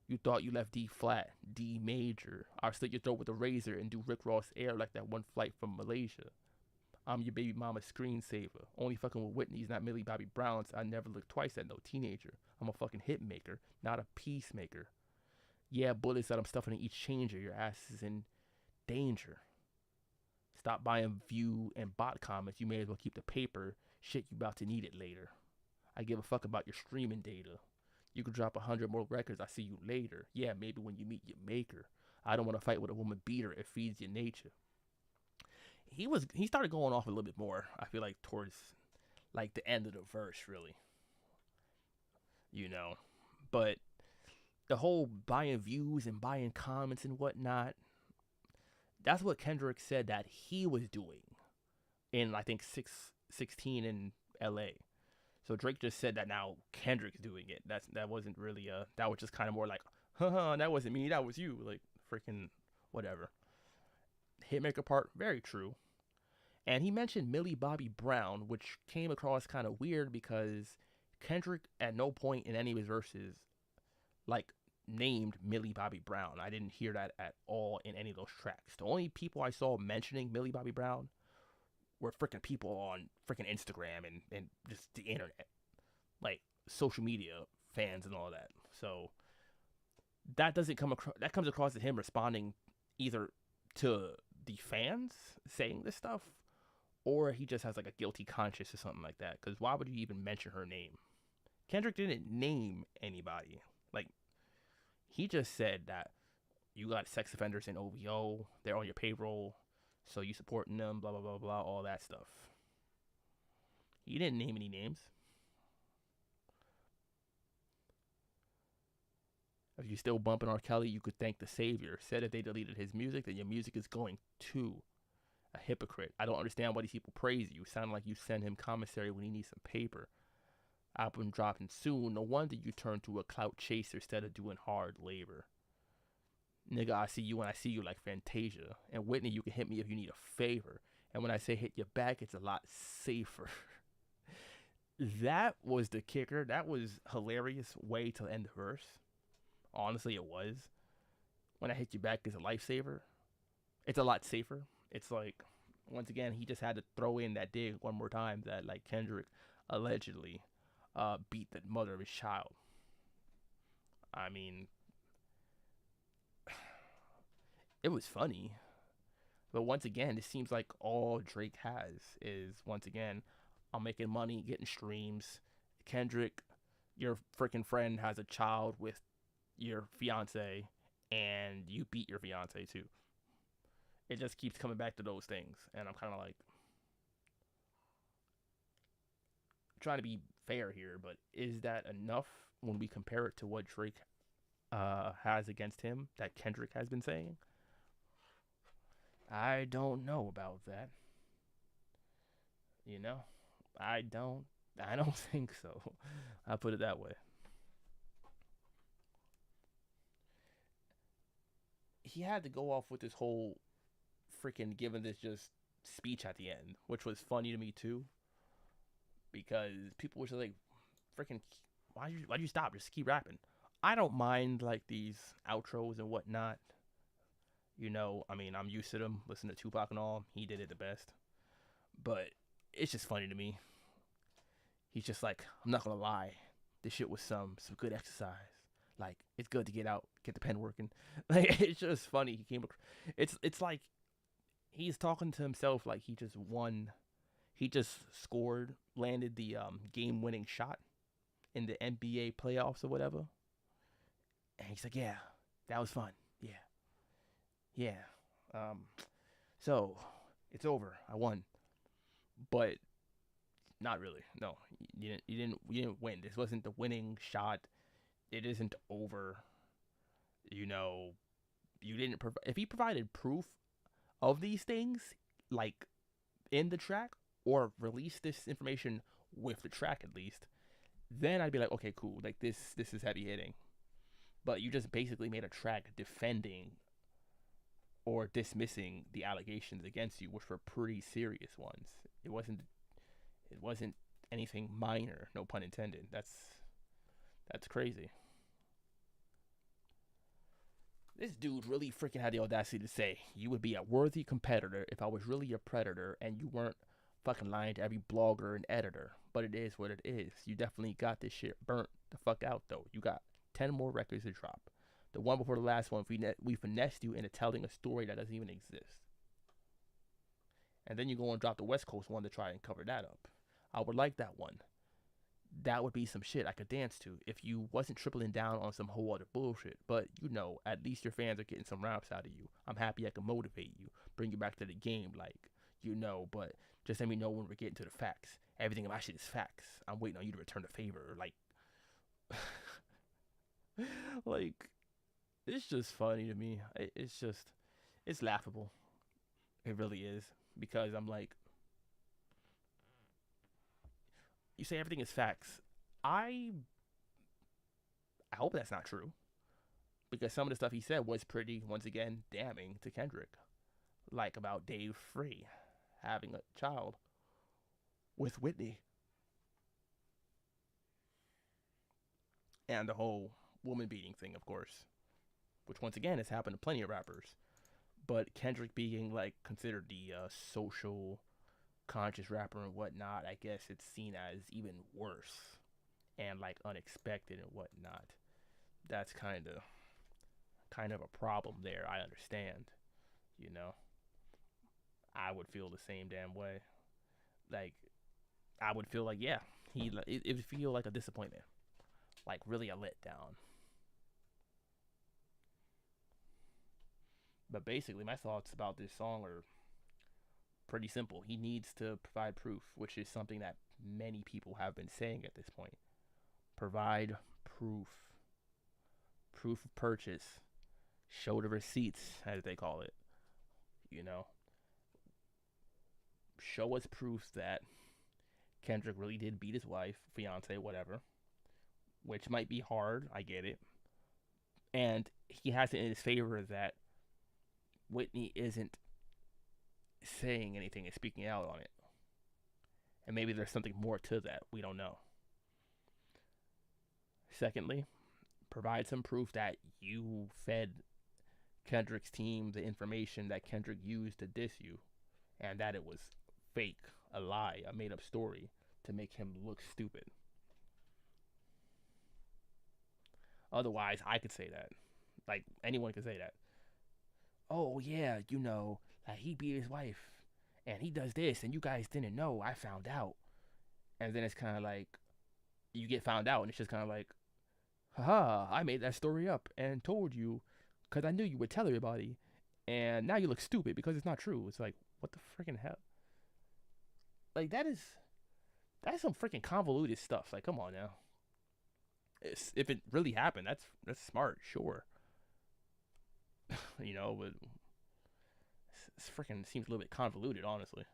You thought you left D flat, D major. I'll slit your throat with a razor and do Rick Ross air like that one flight from Malaysia. I'm your baby mama's screensaver. Only fucking with Whitney's, not Millie Bobby Brown's. I never look twice at no teenager. I'm a fucking hit maker, not a peacemaker. Yeah, bullets that I'm stuffing in each changer. Your ass is in danger. Stop buying view and bot comments. You may as well keep the paper. Shit, you about to need it later. I give a fuck about your streaming data. You could drop 100 more records. I see you later. Yeah, maybe when you meet your maker. I don't want to fight with a woman beater. It feeds your nature. He started going off a little bit more. I feel like towards like the end of the verse, really. You know, but the whole buying views and buying comments and whatnot. That's what Kendrick said that he was doing in I think 616 in L.A. So Drake just said that now Kendrick's doing it. That wasn't really that was just kind of more like, haha, that wasn't me, that was you. Like freaking whatever. Hitmaker part, very true. And he mentioned Millie Bobby Brown, which came across kind of weird because Kendrick at no point in any of his verses like named Millie Bobby Brown. I didn't hear that at all in any of those tracks. The only people I saw mentioning Millie Bobby Brown were freaking people on freaking Instagram and just the internet, like social media fans and all that. So that doesn't come across. That comes across as him responding either to the fans saying this stuff, or he just has like a guilty conscience or something like that. Because why would you even mention her name? Kendrick didn't name anybody. Like, he just said that you got sex offenders in OVO, they're on your payroll, so you supporting them, blah blah blah blah, all that stuff. He didn't name any names. If you're still bumping R. Kelly, you could thank the Savior. Said if they deleted his music, then your music is going to a hypocrite. I don't understand why these people praise you. Sound like you send him commissary when he needs some paper. Album dropping soon. No wonder you turn to a clout chaser instead of doing hard labor. Nigga, I see you when I see you like Fantasia. And Whitney, you can hit me if you need a favor. And when I say hit your back, it's a lot safer. That was the kicker. That was hilarious way to end the verse. Honestly, it was. When I hit you back, it's a lifesaver. It's a lot safer. It's like, once again, he just had to throw in that dig one more time that like Kendrick allegedly beat the mother of his child. I mean, it was funny. But once again, it seems like all Drake has is, once again, I'm making money, getting streams. Kendrick, your freaking friend has a child with your fiance, and you beat your fiance too. It just keeps coming back to those things. And I'm kind of like, trying to be fair here, but is that enough when we compare it to what Drake has against him that Kendrick has been saying? I don't know about that. You know, I don't. I don't think so. I'll put it that way. He had to go off with this whole freaking giving this just speech at the end, which was funny to me too, because people were just like, freaking, why'd you stop? Just keep rapping. I don't mind like these outros and whatnot. You know, I mean, I'm used to them. Listen to Tupac and all. He did it the best. But it's just funny to me. He's just like, I'm not gonna lie, this shit was some good exercise. Like, it's good to get out, get the pen working. Like, it's just funny. He came. It's like he's talking to himself like he just won. He just scored, landed the game-winning shot in the NBA playoffs or whatever. And he's like, yeah, that was fun. Yeah, yeah. Um, so it's over. I won, but not really. No, you didn't win. This wasn't the winning shot. It isn't over. You know, you didn't. If he provided proof of these things, like in the track, or released this information with the track at least, then I'd be like, okay, cool. Like this is heavy hitting. But you just basically made a track defending or dismissing the allegations against you, which were pretty serious ones. It wasn't anything minor, no pun intended. That's crazy. This dude really freaking had the audacity to say, you would be a worthy competitor if I was really your predator and you weren't fucking lying to every blogger and editor. But it is what it is. You definitely got this shit burnt the fuck out, though. You got 10 more records to drop. The one before the last one, we finessed you into telling a story that doesn't even exist. And then you go and drop the West Coast one to try and cover that up. I would like that one. That would be some shit I could dance to if you wasn't tripling down on some whole other bullshit. But, you know, at least your fans are getting some raps out of you. I'm happy I can motivate you, bring you back to the game, like, you know, but just let me know when we're getting to the facts. Everything about shit is facts. I'm waiting on you to return the favor. Like, like, it's just funny to me. It's laughable. It really is. Because I'm like, you say everything is facts. I hope that's not true. Because some of the stuff he said was pretty, once again, damning to Kendrick. Like about Dave Free. having a child with Whitney, and the whole woman beating thing, of course, which once again has happened to plenty of rappers. But Kendrick being like considered the social conscious rapper and whatnot, I guess it's seen as even worse and like unexpected and whatnot. That's kind of a problem there. I understand, you know. I would feel the same damn way. Like I would feel like yeah, it would feel like a disappointment, like really a letdown. But basically, my thoughts about this song are pretty simple. He needs to provide proof, which is something that many people have been saying at this point. Provide proof, proof of purchase, show the receipts, as they call it. You know, show us proof that Kendrick really did beat his wife, fiance, whatever, which might be hard. I get it. And he has it in his favor that Whitney isn't saying anything and speaking out on it. And maybe there's something more to that. We don't know. Secondly, provide some proof that you fed Kendrick's team the information that Kendrick used to diss you and that it was fake, a lie, a made up story to make him look stupid. Otherwise, I could say that. Like, anyone could say that. Oh, yeah, like he beat his wife and he does this and you guys didn't know. I found out. And then it's kind of like, you get found out and it's just kind of like, haha, I made that story up and told you because I knew you would tell everybody. And now you look stupid because it's not true. It's like, what the freaking hell? Like, that's some freaking convoluted stuff. Like, come on now. If it really happened, that's smart, sure. But it's freaking seems a little bit convoluted, honestly.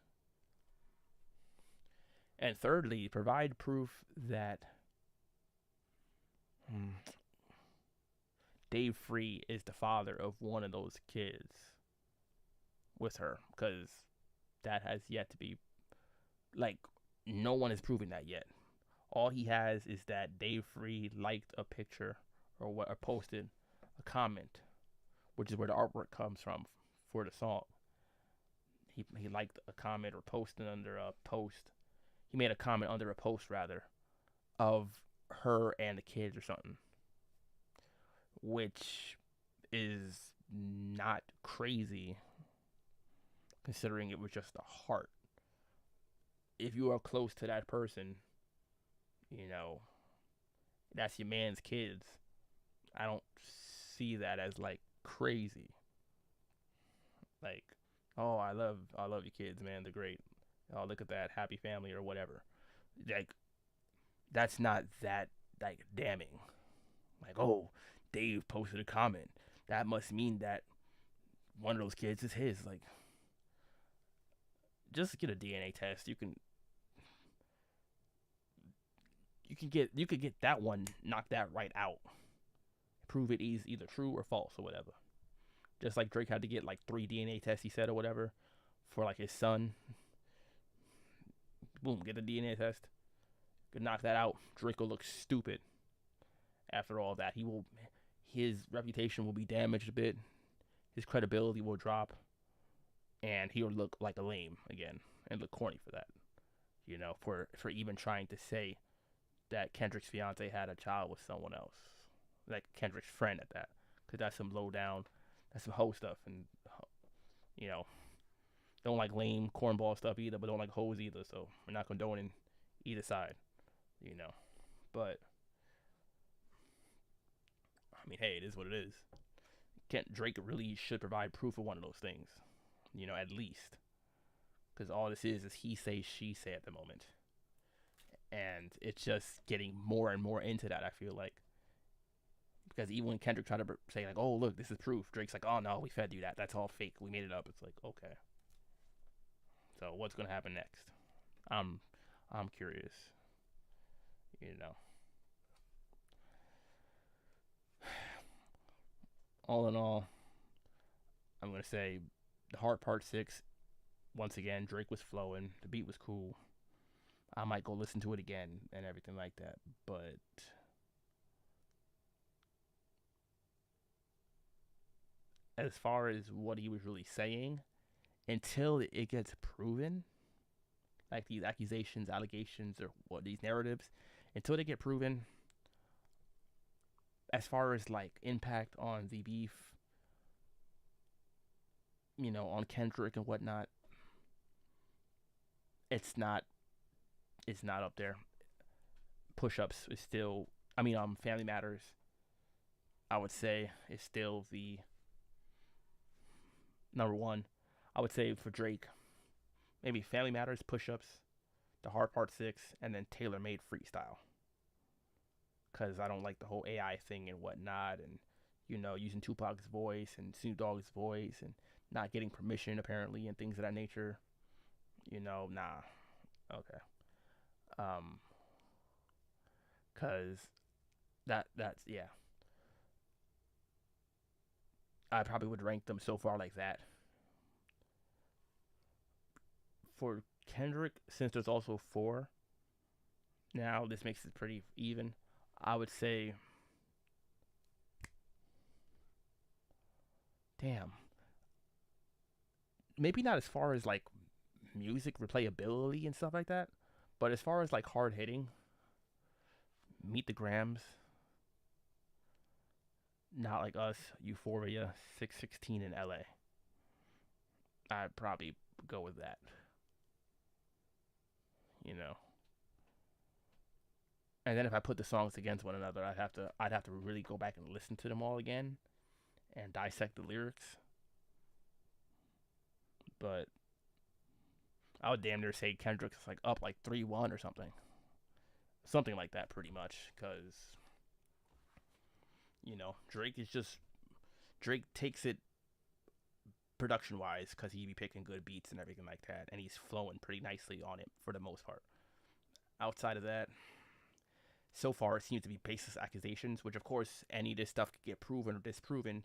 And thirdly, provide proof that Dave Free is the father of one of those kids with her, because that has yet to be, like, no one has proven that yet. All he has is that Dave Free liked a picture or posted a comment, which is where the artwork comes from for the song. He liked a comment or posted under a post. He made a comment under a post rather of her and the kids or something, which is not crazy considering it was just a heart. If you are close to that person, you know, that's your man's kids. I don't see that as like crazy. Like, oh, I love your kids, man. They're great. Oh, look at that happy family or whatever. Like, that's not that like damning. Like, oh, Dave posted a comment. That must mean that one of those kids is his. Like, just get a DNA test. You could get that one, knock that right out. Prove it is either true or false or whatever. Just like Drake had to get like 3 DNA tests, he said, or whatever, for like his son. Boom, get a DNA test. Could knock that out. Drake will look stupid after all that. His reputation will be damaged a bit. His credibility will drop, and he'll look like a lame again and look corny for that. For even trying to say that Kendrick's fiance had a child with someone else, like Kendrick's friend at that, because that's some low down, that's some hoe stuff, and you know, don't like lame cornball stuff either, but don't like hoes either. So we're not condoning either side, you know. But I mean, hey, it is what it is. Drake really should provide proof of one of those things, at least, because all this is he say she say at the moment, and it's just getting more and more into that. I feel like, because even when Kendrick tried to say like, "Oh, look, this is proof," Drake's like, "Oh no, we fed you that. That's all fake. We made it up." It's like, okay. So what's gonna happen next? I'm curious. You know. All in all, I'm gonna say, The Heart Part 6 Once again, Drake was flowing, the beat was cool. I might go listen to it again and everything like that. But as far as what he was really saying, until it gets proven, like these accusations, allegations, or what these narratives, until they get proven, as far as like impact on the beef, on Kendrick and whatnot, it's not it's not up there. Push ups is still, Family Matters, I would say, is still the number one. I would say for Drake, maybe Family Matters, Push Ups, The Hard Part 6, and then Tailor Made Freestyle. Because I don't like the whole AI thing and whatnot, and, using Tupac's voice and Snoop Dogg's voice and not getting permission apparently and things of that nature. Nah. Okay. Um, cause that's yeah. I probably would rank them so far like that. For Kendrick, since there's also four, now this makes it pretty even. I would say, damn, maybe not as far as like music replayability and stuff like that, but as far as like hard hitting, Meet the Grams, Not Like Us, Euphoria, 616 in LA. I'd probably go with that. You know. And then if I put the songs against one another, I'd have to really go back and listen to them all again and dissect the lyrics. But I would damn near say Kendrick's like up like 3-1 or something like that, pretty much. Because Drake takes it production wise because he be picking good beats and everything like that, and he's flowing pretty nicely on it for the most part. Outside of that, so far it seems to be baseless accusations, which of course any of this stuff could get proven or disproven.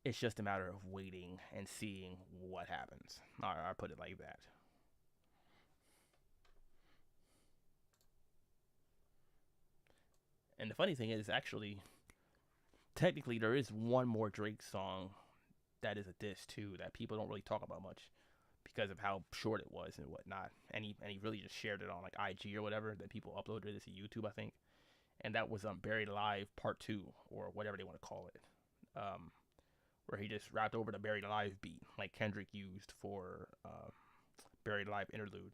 It's just a matter of waiting and seeing what happens. I put it like that. And the funny thing is, actually, technically, there is one more Drake song that is a diss too that people don't really talk about much because of how short it was and whatnot. And he really just shared it on like IG or whatever. That people uploaded it to YouTube, I think. And that was Buried Alive Part Two or whatever they want to call it. Where he just rapped over the Buried Alive beat like Kendrick used for Buried Alive interlude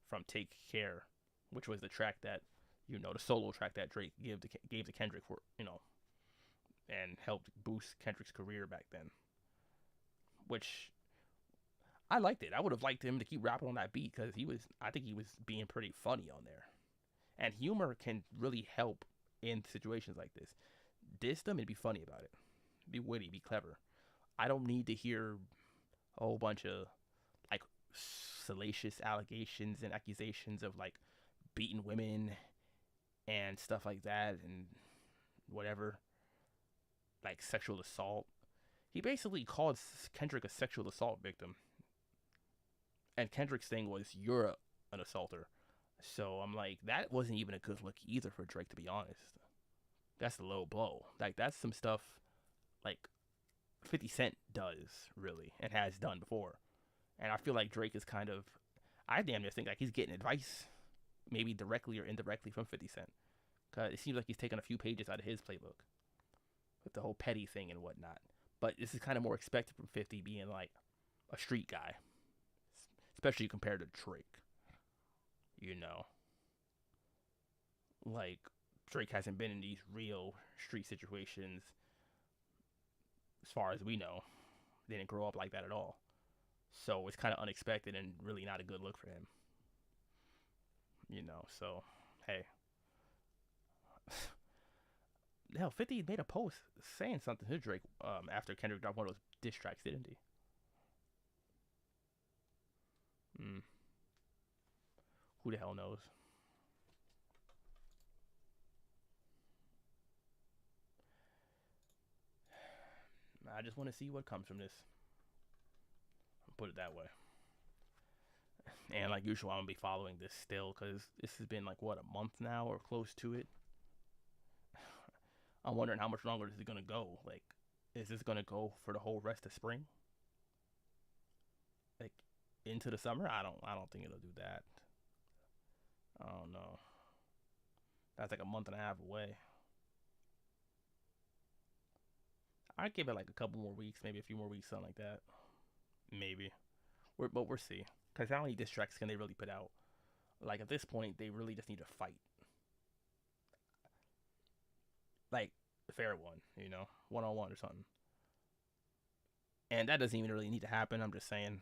from Take Care, which was the track that the solo track that Drake gave to Kendrick for and helped boost Kendrick's career back then. Which I liked it. I would have liked him to keep rapping on that beat because I think he was being pretty funny on there. And humor can really help in situations like this. Diss them and be funny about it. Be witty, be clever. I don't need to hear a whole bunch of like salacious allegations and accusations of like beating women and stuff like that and whatever, like sexual assault. He basically called Kendrick a sexual assault victim, and Kendrick's thing was you're an assaulter. So I'm like, that wasn't even a good look either for Drake, to be honest. That's the low blow. Like that's some stuff like 50 Cent does really and has done before, and I feel like Drake is kind of, I damn near think like he's getting advice, maybe directly or indirectly from 50 Cent, cause it seems like he's taking a few pages out of his playbook with the whole petty thing and whatnot. But this is kind of more expected from 50 being like a street guy, especially compared to Drake. You know, like Drake hasn't been in these real street situations as far as we know. They didn't grow up like that at all. So it's kind of unexpected and really not a good look for him. So hey, hell, 50 made a post saying something to Drake after Kendrick dropped one of those diss tracks, didn't he? Hmm. Who the hell knows? I just want to see what comes from this. Put it that way. And like usual, I'm gonna be following this still because this has been like what, a month now or close to it. I'm wondering how much longer this is gonna go. Like, is this gonna go for the whole rest of spring? Like into the summer? I don't think it'll do that. I don't know. That's like a month and a half away. I'd give it like a couple more weeks, maybe a few more weeks, something like that. Maybe. But we'll see. Because how many diss tracks can they really put out? Like at this point, they really just need to fight. Like a fair one, one on one or something. And that doesn't even really need to happen. I'm just saying,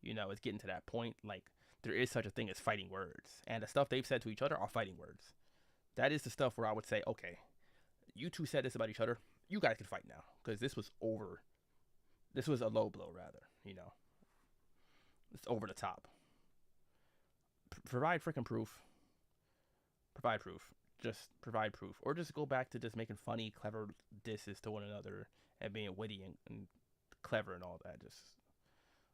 it's getting to that point. Like there is such a thing as fighting words, and the stuff they've said to each other are fighting words. That is the stuff where I would say, okay, you two said this about each other. You guys can fight now because this was over. This was a low blow, rather. It's over the top. Provide freaking proof. Provide proof. Just provide proof, or just go back to just making funny, clever disses to one another and being witty and clever and all that. Just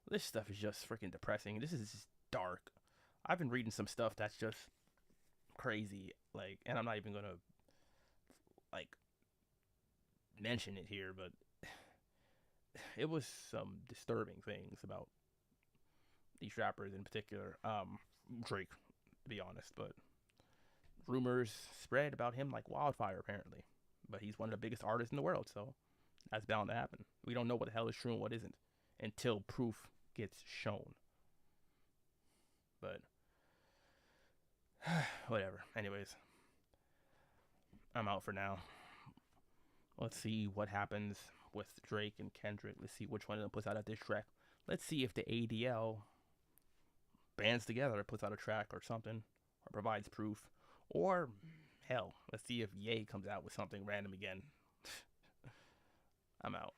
this stuff is just freaking depressing. This is just dark. I've been reading some stuff that's just crazy, like, and I'm not even gonna like mention it here, but it was some disturbing things about these rappers in particular. Drake, to be honest, but rumors spread about him like wildfire apparently. But he's one of the biggest artists in the world, so that's bound to happen. We don't know what the hell is true and what isn't until proof gets shown. But whatever. Anyways, I'm out for now. Let's see what happens with Drake and Kendrick. Let's see which one of them puts out a diss track. Let's see if the ADL bands together, puts out a track or something, or provides proof. Or, hell, let's see if Ye comes out with something random again. I'm out.